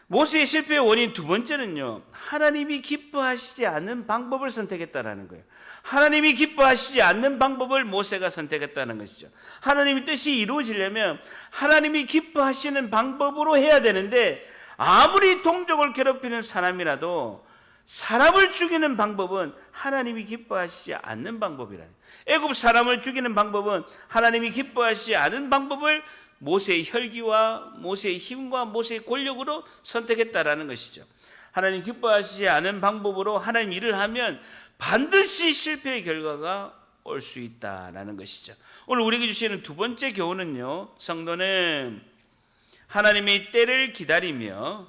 모세의 실패의 원인 두 번째는요, 하나님이 기뻐하시지 않는 방법을 선택했다라는 거예요. 하나님이 기뻐하시지 않는 방법을 모세가 선택했다는 것이죠. 하나님의 뜻이 이루어지려면 하나님이 기뻐하시는 방법으로 해야 되는데, 아무리 동족을 괴롭히는 사람이라도 사람을 죽이는 방법은 하나님이 기뻐하시지 않는 방법이라. 애굽 사람을 죽이는 방법은 하나님이 기뻐하시지 않은 방법을 모세의 혈기와 모세의 힘과 모세의 권력으로 선택했다라는 것이죠. 하나님 기뻐하시지 않은 방법으로 하나님 일을 하면 반드시 실패의 결과가 올 수 있다라는 것이죠. 오늘 우리에게 주시는 두 번째 교훈은요, 성도는 하나님의 때를 기다리며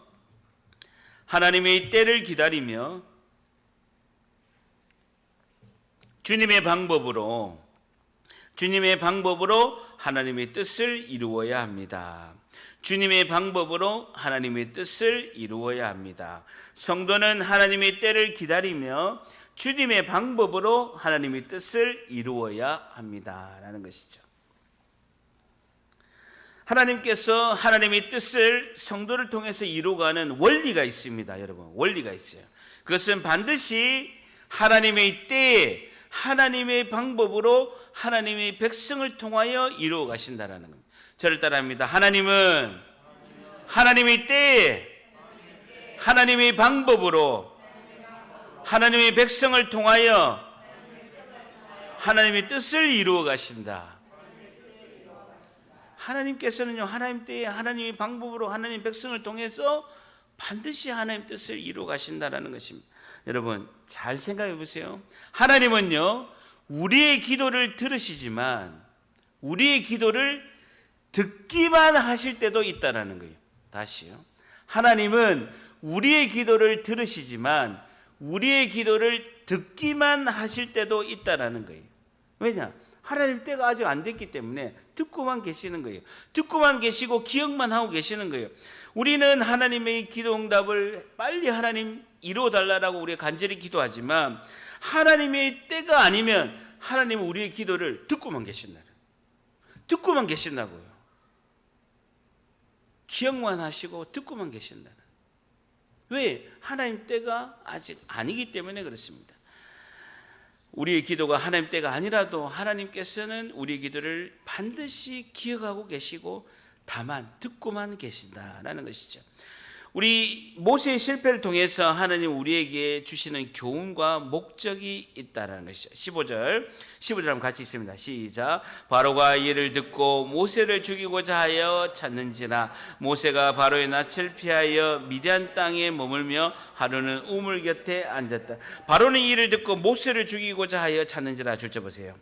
주님의 방법으로 하나님의 뜻을 이루어야 합니다. 주님의 방법으로 하나님의 뜻을 이루어야 합니다. 성도는 하나님의 때를 기다리며 주님의 방법으로 하나님의 뜻을 이루어야 합니다라는 것이죠. 하나님께서 하나님의 뜻을 성도를 통해서 이루어가는 원리가 있습니다. 여러분, 원리가 있어요. 그것은 반드시 하나님의 때에 하나님의 방법으로 하나님의 백성을 통하여 이루어 가신다라는 겁니다. 저를 따라합니다. 하나님은 하나님의 때에 하나님의 방법으로 하나님의 백성을 통하여 하나님의 뜻을 이루어 가신다. 하나님께서는요, 하나님 때에 하나님의 방법으로 하나님의 백성을 통해서 반드시 하나님의 뜻을 이루어 가신다라는 것입니다. 여러분, 잘 생각해 보세요. 하나님은요, 우리의 기도를 들으시지만 우리의 기도를 듣기만 하실 때도 있다라는 거예요. 다시요. 하나님은 우리의 기도를 들으시지만 우리의 기도를 듣기만 하실 때도 있다라는 거예요. 왜냐? 하나님 때가 아직 안 됐기 때문에 듣고만 계시는 거예요. 듣고만 계시고 기억만 하고 계시는 거예요. 우리는 하나님의 기도 응답을 빨리 하나님 이루어 달라고 우리가 간절히 기도하지만 하나님의 때가 아니면 하나님은 우리의 기도를 듣고만 계신다고요. 듣고만 계신다고요. 기억만 하시고 듣고만 계신다는. 왜? 하나님 때가 아직 아니기 때문에 그렇습니다. 우리의 기도가 하나님 때가 아니라도 하나님께서는 우리의 기도를 반드시 기억하고 계시고 다만 듣고만 계신다라는 것이죠. 우리 모세의 실패를 통해서 하나님 우리에게 주시는 교훈과 목적이 있다라는 것이죠. 15절 한번 같이 있습니다. 시작. 바로가 이를 듣고 모세를 죽이고자 하여 찾는지라. 모세가 바로의 낯을 피하여 미디안 땅에 머물며 하루는 우물 곁에 앉았다. 바로는 이를 듣고 모세를 죽이고자 하여 찾는지라. 줄쳐 보세요.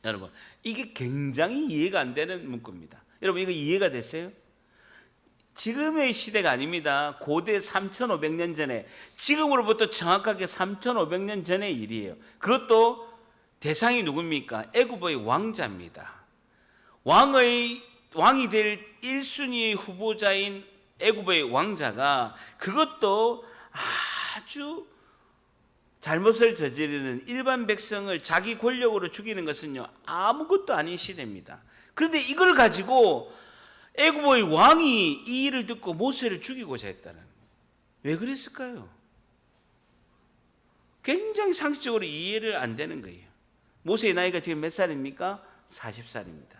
여러분, 이게 굉장히 이해가 안 되는 문구입니다. 여러분, 이거 이해가 됐어요? 지금의 시대가 아닙니다. 고대 3,500년 전에, 지금으로부터 정확하게 3,500년 전의 일이에요. 그것도 대상이 누굽니까? 애굽의 왕자입니다. 왕이 될 1순위의 후보자인 애굽의 왕자가 그것도 아주 잘못을 저지르는 일반 백성을 자기 권력으로 죽이는 것은요, 아무것도 아닌 시대입니다. 그런데 이걸 가지고 애굽의 왕이 이 일을 듣고 모세를 죽이고자 했다는 거예요. 왜 그랬을까요? 굉장히 상식적으로 이해를 안 되는 거예요. 모세의 나이가 지금 몇 살입니까? 40살입니다.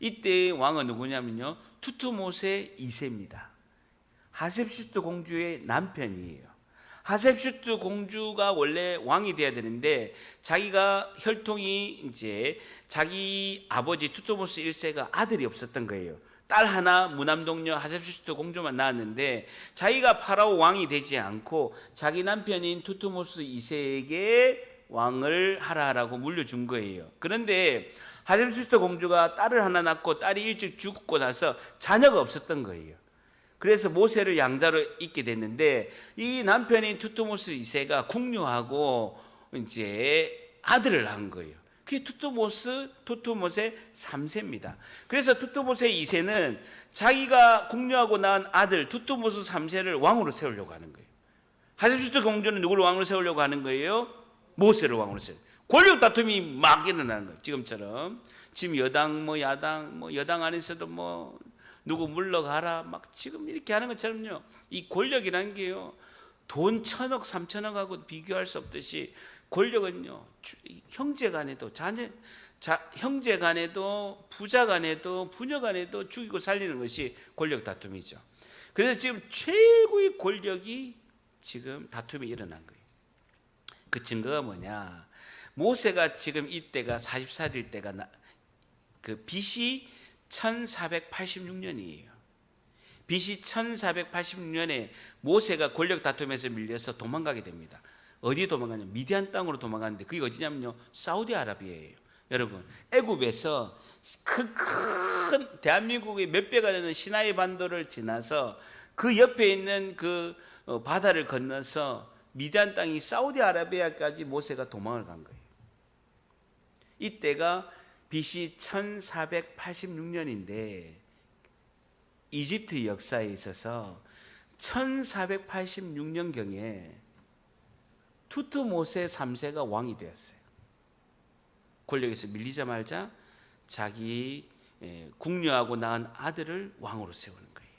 이때 왕은 누구냐면요, 투트모세 2세입니다. 하셉슈트 공주의 남편이에요. 하셉슈트 공주가 원래 왕이 돼야 되는데 자기가 혈통이 이제 자기 아버지 투트모스 1세가 아들이 없었던 거예요. 딸 하나 무남동녀 하셉슈트 공주만 낳았는데 자기가 파라오 왕이 되지 않고 자기 남편인 투트모스 2세에게 왕을 하라고 물려준 거예요. 그런데 하셉슈트 공주가 딸을 하나 낳고 딸이 일찍 죽고 나서 자녀가 없었던 거예요. 그래서 모세를 양자로 잇게 됐는데 이 남편인 투트모스 2세가 궁녀하고 이제 아들을 낳은 거예요. 그게 투트모스의 3세입니다. 그래서 투트모스 2세는 자기가 궁녀하고 낳은 아들 투트모스 3세를 왕으로 세우려고 하는 거예요. 하셉슈트 공주는 누구를 왕으로 세우려고 하는 거예요? 모세를 왕으로 세우려고. 권력 다툼이 막 일어나는 거예요. 지금처럼. 지금 여당 야당 여당 안에서도 누구 물러가라 막 지금 이렇게 하는 것처럼요. 이 권력이라는 게요, 돈 1,000억 3,000억하고 비교할 수 없듯이 권력은요, 형제간에도 형제간에도 부자간에도 부녀간에도 죽이고 살리는 것이 권력 다툼이죠. 그래서 지금 최고의 권력이 지금 다툼이 일어난 거예요. 그 증거가 뭐냐? 모세가 지금 이때가 40살일 때가 그 BC 1486년이에요. BC 1486년에 모세가 권력 다툼에서 밀려서 도망가게 됩니다. 어디에 도망가냐? 미디안 땅으로 도망가는데 그게 어디냐면요, 사우디아라비아예요. 여러분, 애굽에서 큰 대한민국의 몇 배가 되는 시나이 반도를 지나서 그 옆에 있는 그 바다를 건너서 미디안 땅이 사우디아라비아까지 모세가 도망을 간 거예요. 이때가 BC 1486년인데 이집트 역사에 있어서 1486년경에 투트모세 3세가 왕이 되었어요. 권력에서 밀리자 말자 자기 궁녀하고 낳은 아들을 왕으로 세우는 거예요.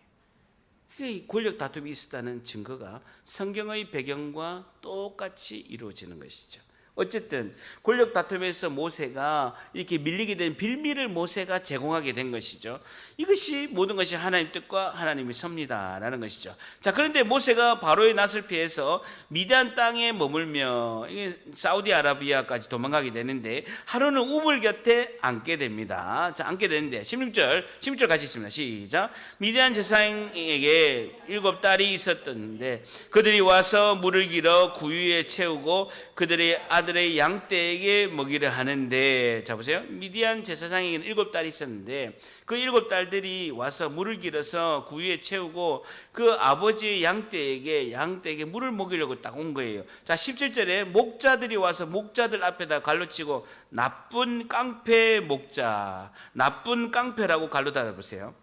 이 권력 다툼이 있었다는 증거가 성경의 배경과 똑같이 이루어지는 것이죠. 어쨌든 권력 다툼에서 모세가 이렇게 밀리게 된 빌미를 모세가 제공하게 된 것이죠. 이것이 모든 것이 하나님 뜻과 하나님의 섭리다라는 것이죠. 자, 그런데 모세가 바로의 낯을 피해서 미디안 땅에 머물며 사우디아라비아까지 도망가게 되는데 하루는 우물 곁에 앉게 됩니다. 자, 앉게 되는데 16절 같이 있습니다. 시작. 미디안 제사장에게 7딸이 있었던데 그들이 와서 물을 길어 구유에 채우고 그들의 아들의 양떼에게 먹이려 하는데, 자 보세요. 미디안 제사장에게는 7딸이 있었는데 그 7딸들이 와서 물을 길어서 구유에 채우고 그 아버지의 양떼에게 물을 먹이려고 딱 온 거예요. 자, 17절에 목자들이 와서 목자들 앞에다 갈로 치고 나쁜 깡패 목자, 나쁜 깡패라고 갈로 달아보세요.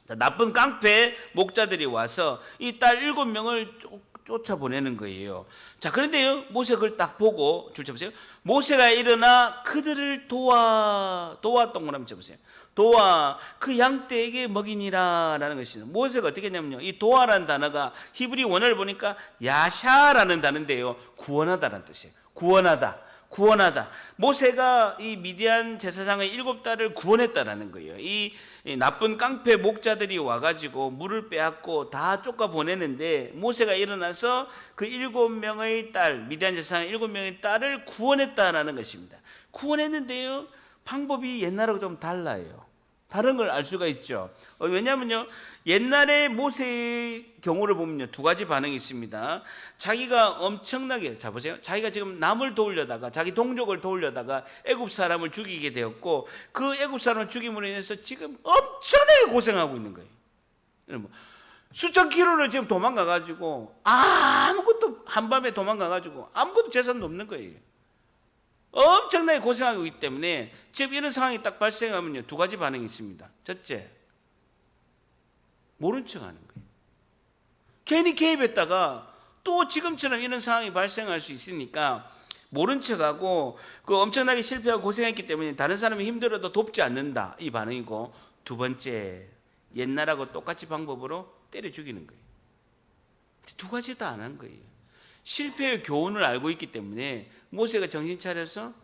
나쁜 깡패 목자들이 와서 이 딸 7명을 쫓아보내는 거예요. 자, 그런데요, 모세가 그걸 딱 보고 줄 쳐보세요. 모세가 일어나 그들을 도와 동그라미 쳐보세요. 도와 그 양떼에게 먹이니라 라는 것이죠. 모세가 어떻게 했냐면요, 이 도와라는 단어가 히브리 원어를 보니까 야샤라는 단어인데요, 구원하다라는 뜻이에요. 구원하다. 모세가 이 미디안 제사장의 7딸을 구원했다라는 거예요. 이 나쁜 깡패 목자들이 와가지고 물을 빼앗고 다 쫓아 보내는데 모세가 일어나서 그 7명의 딸, 미디안 제사장 7명의 딸을 구원했다라는 것입니다. 구원했는데요, 방법이 옛날하고 좀 달라요. 다른 걸 알 수가 있죠. 왜냐하면요, 옛날에 모세의 경우를 보면요, 2가지 반응이 있습니다. 자기가 엄청나게, 자 보세요, 자기가 지금 남을 도우려다가 자기 동족을 도우려다가 애굽 사람을 죽이게 되었고 그 애굽 사람을 죽임으로 인해서 지금 엄청나게 고생하고 있는 거예요. 여러분, 수천 킬로를 지금 도망가가지고 아무것도, 한밤에 도망가가지고 아무것도 재산도 없는 거예요. 엄청나게 고생하고 있기 때문에 지금 이런 상황이 딱 발생하면요, 2가지 반응이 있습니다. 첫째, 모른 척 하는 거예요. 괜히 개입했다가 또 지금처럼 이런 상황이 발생할 수 있으니까 모른 척하고 그 엄청나게 실패하고 고생했기 때문에 다른 사람이 힘들어도 돕지 않는다, 이 반응이고, 2번째, 옛날하고 똑같이 방법으로 때려 죽이는 거예요. 두 가지 다 안 한 거예요. 실패의 교훈을 알고 있기 때문에 모세가 정신 차려서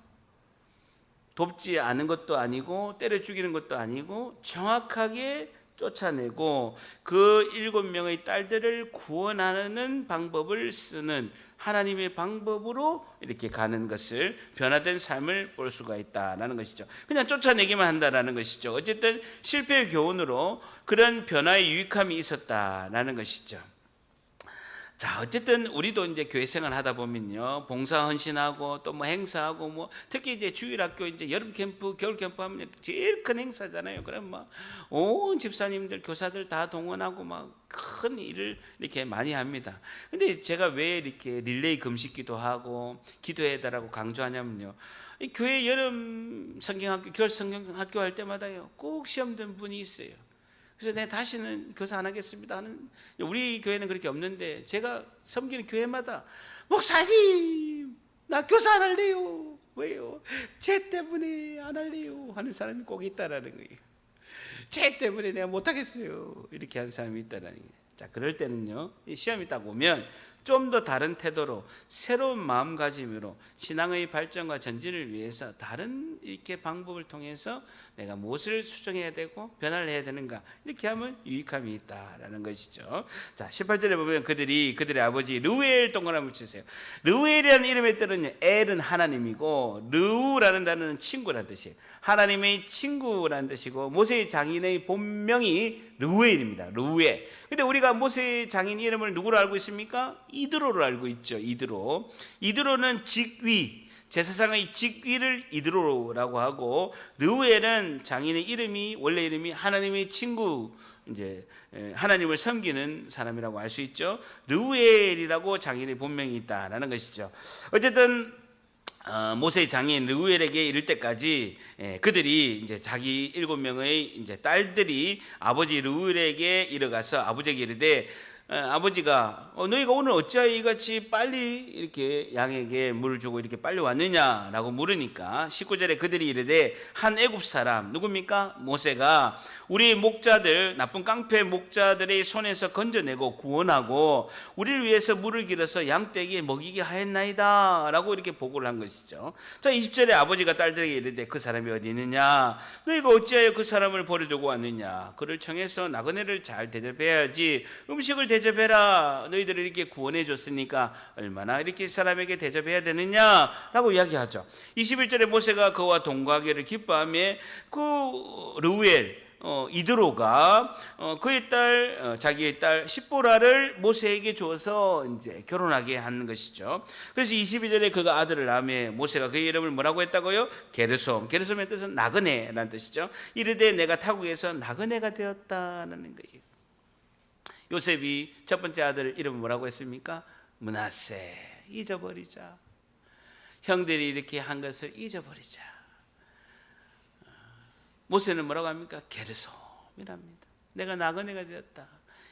돕지 않은 것도 아니고 때려 죽이는 것도 아니고 정확하게 쫓아내고 그 7명의 딸들을 구원하는 방법을 쓰는 하나님의 방법으로 이렇게 가는 것을, 변화된 삶을 볼 수가 있다라는 것이죠. 그냥 쫓아내기만 한다라는 것이죠. 어쨌든 실패의 교훈으로 그런 변화의 유익함이 있었다라는 것이죠. 자, 어쨌든 우리도 이제 교회 생활 하다 보면요, 봉사 헌신하고 또 뭐 행사하고 뭐 특히 이제 주일학교 이제 여름 캠프, 겨울 캠프 하면 제일 큰 행사잖아요. 그럼 막 온 집사님들, 교사들 다 동원하고 막 큰 일을 이렇게 많이 합니다. 근데 제가 왜 이렇게 릴레이 금식기도 하고 기도해달라고 강조하냐면요, 이 교회 여름 성경학교, 겨울 성경학교 할 때마다요, 꼭 시험된 분이 있어요. 그래서 내가 다시는 교사 안 하겠습니다 하는, 우리 교회는 그렇게 없는데 제가 섬기는 교회마다 목사님 나 교사 안 할래요. 왜요? 쟤 때문에 안 할래요 하는 사람이 꼭 있다라는 거예요. 쟤 때문에 내가 못 하겠어요 이렇게 하는 사람이 있다라는 거예요. 자, 그럴 때는요, 시험이 딱 오면 좀 더 다른 태도로, 새로운 마음가짐으로 신앙의 발전과 전진을 위해서 다른 이렇게 방법을 통해서 내가 무엇을 수정해야 되고 변화를 해야 되는가, 이렇게 하면 유익함이 있다라는 것이죠. 자, 18절에 보면 그들의 아버지 르우엘, 동그라미 치세요. 르우엘이라는 이름의 뜻은, 엘은 하나님이고 르우라는 단어는 친구라는 뜻이에요. 하나님의 친구라는 뜻이고 모세의 장인의 본명이 르우엘입니다. 르우엘. 근데 우리가 모세의 장인 이름을 누구로 알고 있습니까? 이드로로 알고 있죠. 이드로는 직위, 제사장의 직위를 이드로라고 하고, 르우엘은 장인의 이름이, 원래 이름이 하나님의 친구, 이제 하나님을 섬기는 사람이라고 알 수 있죠. 르우엘이라고 장인의 본명이 있다라는 것이죠. 어쨌든 모세의 장인 르우엘에게 이를 때까지 그들이 이제 자기 7명의 이제 딸들이 아버지 르우엘에게 이르가서 아버지에게 이르되, 아버지가 너희가 오늘 어찌하여 이같이 빨리 이렇게 양에게 물을 주고 이렇게 빨리 왔느냐라고 물으니까 19절에 그들이 이르되, 한 애굽 사람, 누굽니까? 모세가 우리 목자들, 나쁜 깡패 목자들의 손에서 건져내고 구원하고 우리를 위해서 물을 길어서 양떼에게 먹이게 하였나이다 라고 이렇게 보고를 한 것이죠. 자, 20절에 아버지가 딸들에게 이르되, 그 사람이 어디 있느냐? 너희가 어찌하여 그 사람을 버려두고 왔느냐? 그를 청해서 나그네를 잘 대접해야지. 음식을 대접해라. 너희들을 이렇게 구원해 줬으니까 얼마나 이렇게 사람에게 대접해야 되느냐라고 이야기하죠. 21절에 모세가 그와 동거하기를 기뻐하며 그 르우엘, 이드로가 그의 딸, 자기의 딸 십보라를 모세에게 줘서 이제 결혼하게 하는 것이죠. 그래서 22절에 그가 아들을 낳으며 모세가 그의 이름을 뭐라고 했다고요? 게르솜. 게르솜의 뜻은 나그네라는 뜻이죠. 이르되 내가 타국에서 나그네가 되었다는 거예요. 요셉이 첫 번째 아들 이름을 뭐라고 했습니까? 므낫세. 잊어버리자. 형들이 이렇게 한 것을 잊어버리자. 모세는 뭐라고 합니까? 게르솜이랍니다. 내가 나그네가 되었다.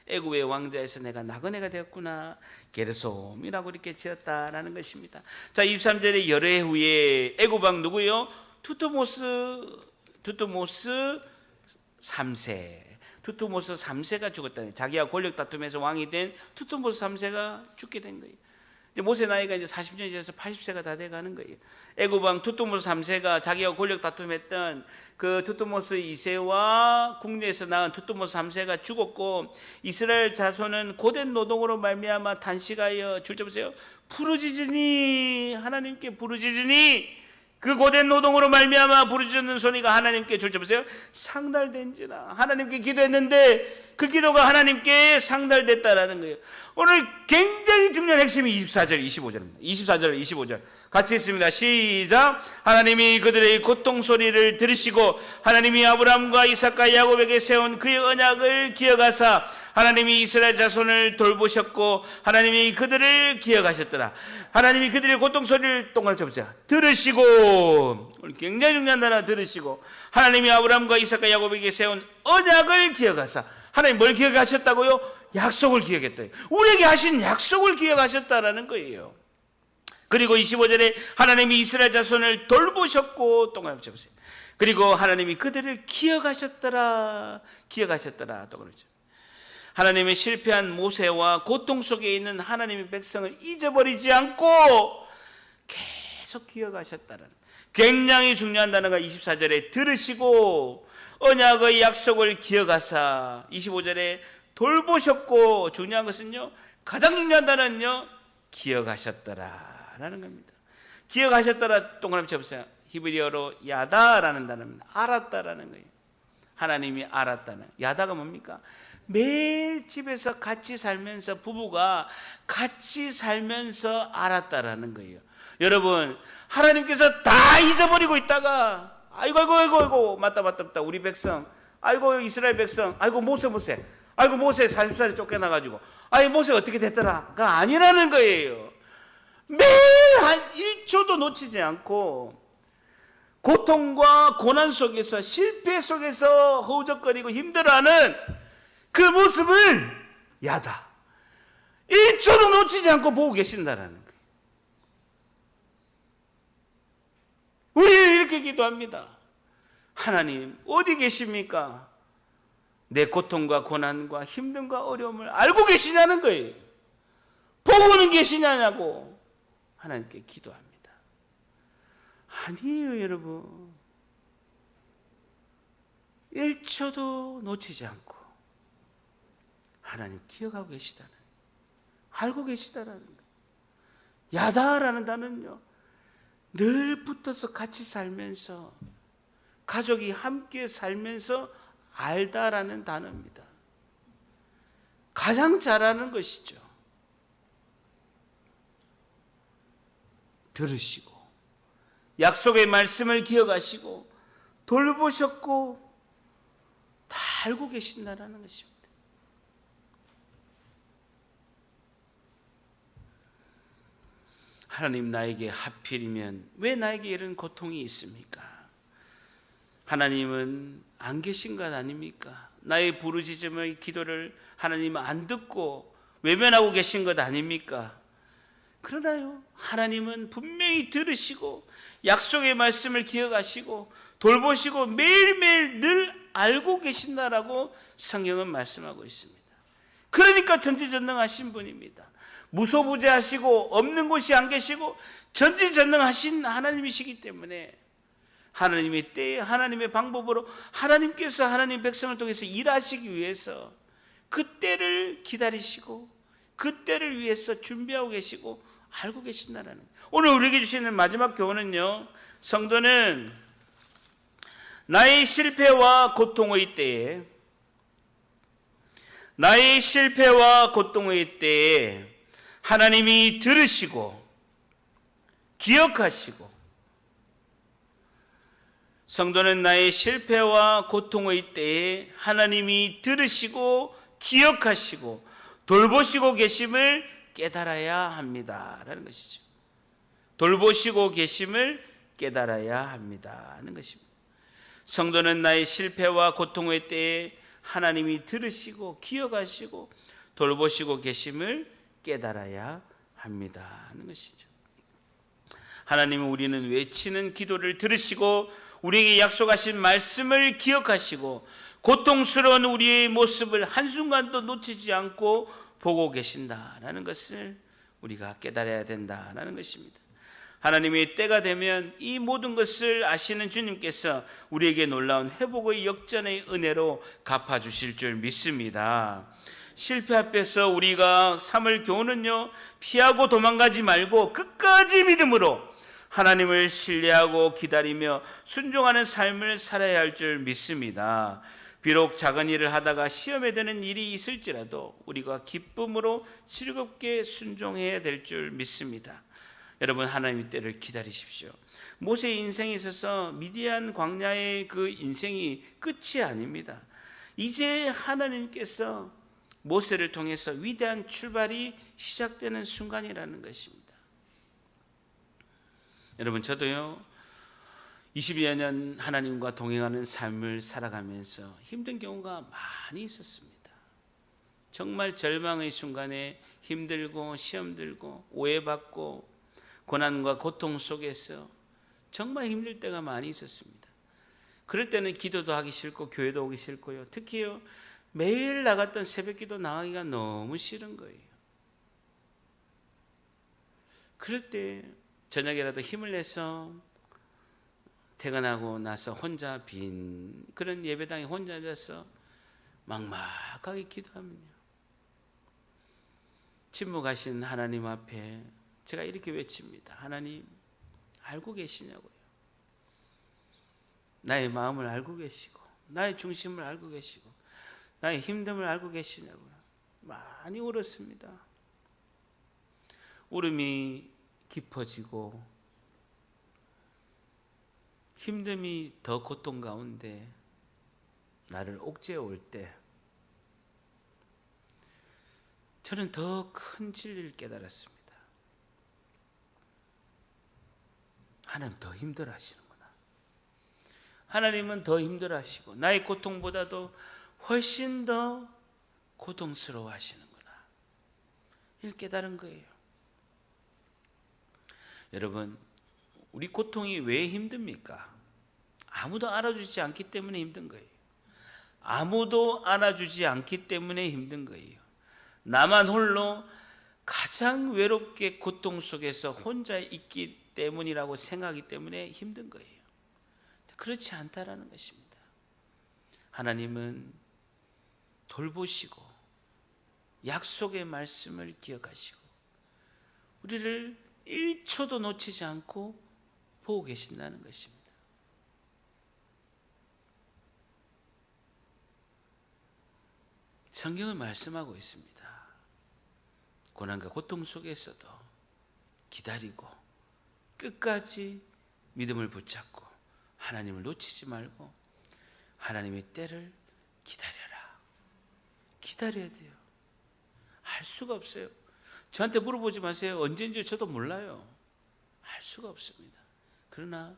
애굽의 왕자에서 내가 나그네가 되었구나. 게르솜이라고 이렇게 지었다라는 것입니다. 자, 23절에 열애 후에 애굽 왕 누구요? 투트모스 3세. 투트모스 3세가 죽었다는, 자기가 권력 다툼에서 왕이 된 투트모스 3세가 죽게 된 거예요. 이제 모세 나이가 이제 40년이 지나서 80세가 다 돼가는 거예요. 애굽 왕 투트모스 3세가 자기가 권력 다툼했던 그 투트모스 2세와 국내에서 낳은 투트모스 3세가 죽었고, 이스라엘 자손은 고된 노동으로 말미암아 단식하여, 줄자 보세요, 부르짖으니, 하나님께 부르짖으니, 그 고된 노동으로 말미암아 부르짖는 소리가 하나님께, 줄자 보세요, 상달된지라. 하나님께 기도했는데 그 기도가 하나님께 상달됐다라는 거예요. 오늘 굉장히 중요한 핵심이 24절, 25절입니다. 24절, 25절 같이 있습니다. 시작. 하나님이 그들의 고통 소리를 들으시고 하나님이 아브라함과 이삭과 야곱에게 세운 그의 언약을 기억하사 하나님이 이스라엘 자손을 돌보셨고 하나님이 그들을 기억하셨더라. 하나님이 그들의 고통 소리를, 동그라미 쳐보세요, 들으시고, 오늘 굉장히 중요한 단어, 들으시고 하나님이 아브라함과 이삭과 야곱에게 세운 언약을 기억하사. 하나님 뭘 기억하셨다고요? 약속을 기억했대요. 우리에게 하신 약속을 기억하셨다라는 거예요. 그리고 25절에 하나님이 이스라엘 자손을 돌보셨고, 동그라미 쳐보세요. 그리고 하나님이 그들을 기억하셨더라. 동그라미. 하나님의 실패한 모세와 고통 속에 있는 하나님의 백성을 잊어버리지 않고 계속 기억하셨다는, 굉장히 중요한 단어가 24절에 들으시고 언약의 약속을 기억하사, 25절에 돌보셨고, 중요한 것은요, 가장 중요한 단어는요, 기억하셨더라라는 겁니다. 기억하셨더라 동그라미 쳐보세요. 히브리어로 야다라는 단어입니다. 알았다라는 거예요. 하나님이 알았다는. 야다가 뭡니까? 매일 집에서 같이 살면서, 부부가 같이 살면서 알았다라는 거예요. 여러분, 하나님께서 다 잊어버리고 있다가 아이고 맞다 우리 백성, 아이고 이스라엘 백성, 아이고 모세 아이고 모세 40살에 쫓겨나가지고 아이 모세 어떻게 됐더라가 아니라는 거예요. 매일 한 1초도 놓치지 않고 고통과 고난 속에서, 실패 속에서 허우적거리고 힘들어하는 그 모습을 야다, 1초도 놓치지 않고 보고 계신다라는 거예요. 우리는 이렇게 기도합니다. 하나님 어디 계십니까? 내 고통과 고난과 힘듦과 어려움을 알고 계시냐는 거예요. 보고는 계시냐고 하나님께 기도합니다. 아니에요, 여러분. 1초도 놓치지 않고 하나님 기억하고 계시다는, 알고 계시다라는 거예요. 야다라는 단어는요, 늘 붙어서 같이 살면서, 가족이 함께 살면서 알다라는 단어입니다. 가장 잘하는 것이죠. 들으시고 약속의 말씀을 기억하시고 돌보셨고 다 알고 계신다라는 것입니다. 하나님, 나에게 하필이면 왜 나에게 이런 고통이 있습니까? 하나님은 안 계신 것 아닙니까? 나의 부르짖음의 기도를 하나님은 안 듣고 외면하고 계신 것 아닙니까? 그러나요, 하나님은 분명히 들으시고 약속의 말씀을 기억하시고 돌보시고 매일매일 늘 알고 계신다라고 성경은 말씀하고 있습니다. 그러니까 전지전능하신 분입니다. 무소부재하시고 없는 곳이 안 계시고 전지전능하신 하나님이시기 때문에 하나님의 때에 하나님의 방법으로 하나님께서 하나님 백성을 통해서 일하시기 위해서 그 때를 기다리시고 그 때를 위해서 준비하고 계시고 알고 계신다는 거예요. 오늘 우리에게 주시는 마지막 교훈은요, 성도는 나의 실패와 고통의 때에, 나의 실패와 고통의 때에 하나님이 들으시고 기억하시고, 성도는 나의 실패와 고통의 때에 하나님이 들으시고 기억하시고 돌보시고 계심을 깨달아야 합니다 라는 것이죠. 돌보시고 계심을 깨달아야 합니다 하는 것입니다. 성도는 나의 실패와 고통의 때에 하나님이 들으시고 기억하시고 돌보시고 계심을 깨달아야 합니다 하는 것이죠. 하나님은 우리는 외치는 기도를 들으시고 우리에게 약속하신 말씀을 기억하시고 고통스러운 우리의 모습을 한순간도 놓치지 않고 보고 계신다라는 것을 우리가 깨달아야 된다라는 것입니다. 하나님의 때가 되면 이 모든 것을 아시는 주님께서 우리에게 놀라운 회복의 역전의 은혜로 갚아주실 줄 믿습니다. 실패 앞에서 우리가 삼을 교훈은요, 피하고 도망가지 말고 끝까지 믿음으로 하나님을 신뢰하고 기다리며 순종하는 삶을 살아야 할 줄 믿습니다. 비록 작은 일을 하다가 시험에 드는 일이 있을지라도 우리가 기쁨으로 즐겁게 순종해야 될 줄 믿습니다. 여러분, 하나님의 때를 기다리십시오. 모세의 인생에 있어서 미디안 광야의 그 인생이 끝이 아닙니다. 이제 하나님께서 모세를 통해서 위대한 출발이 시작되는 순간이라는 것입니다. 여러분, 저도요 22여 년 하나님과 동행하는 삶을 살아가면서 힘든 경우가 많이 있었습니다. 정말 절망의 순간에 힘들고 시험 들고 오해받고 고난과 고통 속에서 정말 힘들 때가 많이 있었습니다. 그럴 때는 기도도 하기 싫고 교회도 오기 싫고요, 특히요 매일 나갔던 새벽기도 나가기가 너무 싫은 거예요. 그럴 때 저녁이라도 힘을 내서 퇴근하고 나서 혼자 빈 그런 예배당에 혼자 앉아서 막막하게 기도하면요, 침묵하신 하나님 앞에 제가 이렇게 외칩니다. 하나님, 알고 계시냐고요. 나의 마음을 알고 계시고 나의 중심을 알고 계시고 나의 힘듦을 알고 계시냐고요. 많이 울었습니다. 울음이 깊어지고 힘듦이 더 고통 가운데 나를 옥죄어 올 때 저는 더 큰 진리를 깨달았습니다. 하나님 더 힘들어 하시는구나. 하나님은 더 힘들어 하시고 나의 고통보다도 훨씬 더 고통스러워 하시는구나. 이걸 깨달은 거예요. 여러분, 우리 고통이 왜 힘듭니까? 아무도 알아주지 않기 때문에 힘든 거예요. 아무도 알아주지 않기 때문에 힘든 거예요. 나만 홀로 가장 외롭게 고통 속에서 혼자 있기 때문이라고 생각하기 때문에 힘든 거예요. 그렇지 않다라는 것입니다. 하나님은 돌보시고 약속의 말씀을 기억하시고 우리를 1초도 놓치지 않고 보고 계신다는 것입니다. 성경은 말씀하고 있습니다. 고난과 고통 속에서도 기다리고 끝까지 믿음을 붙잡고 하나님을 놓치지 말고 하나님의 때를 기다려라. 기다려야 돼요. 알 수가 없어요. 저한테 물어보지 마세요. 언제인지 저도 몰라요. 알 수가 없습니다. 그러나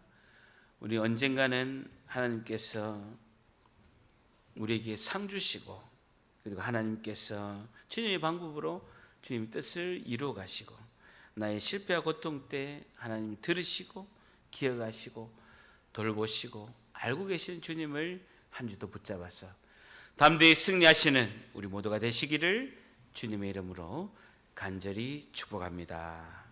우리 언젠가는 하나님께서 우리에게 상 주시고 그리고 하나님께서 주님의 방법으로 주님의 뜻을 이루어 가시고 나의 실패와 고통 때 하나님 들으시고 기억하시고 돌보시고 알고 계시는 주님을 한 주도 붙잡아서 담대히 승리하시는 우리 모두가 되시기를 주님의 이름으로 간절히 축복합니다.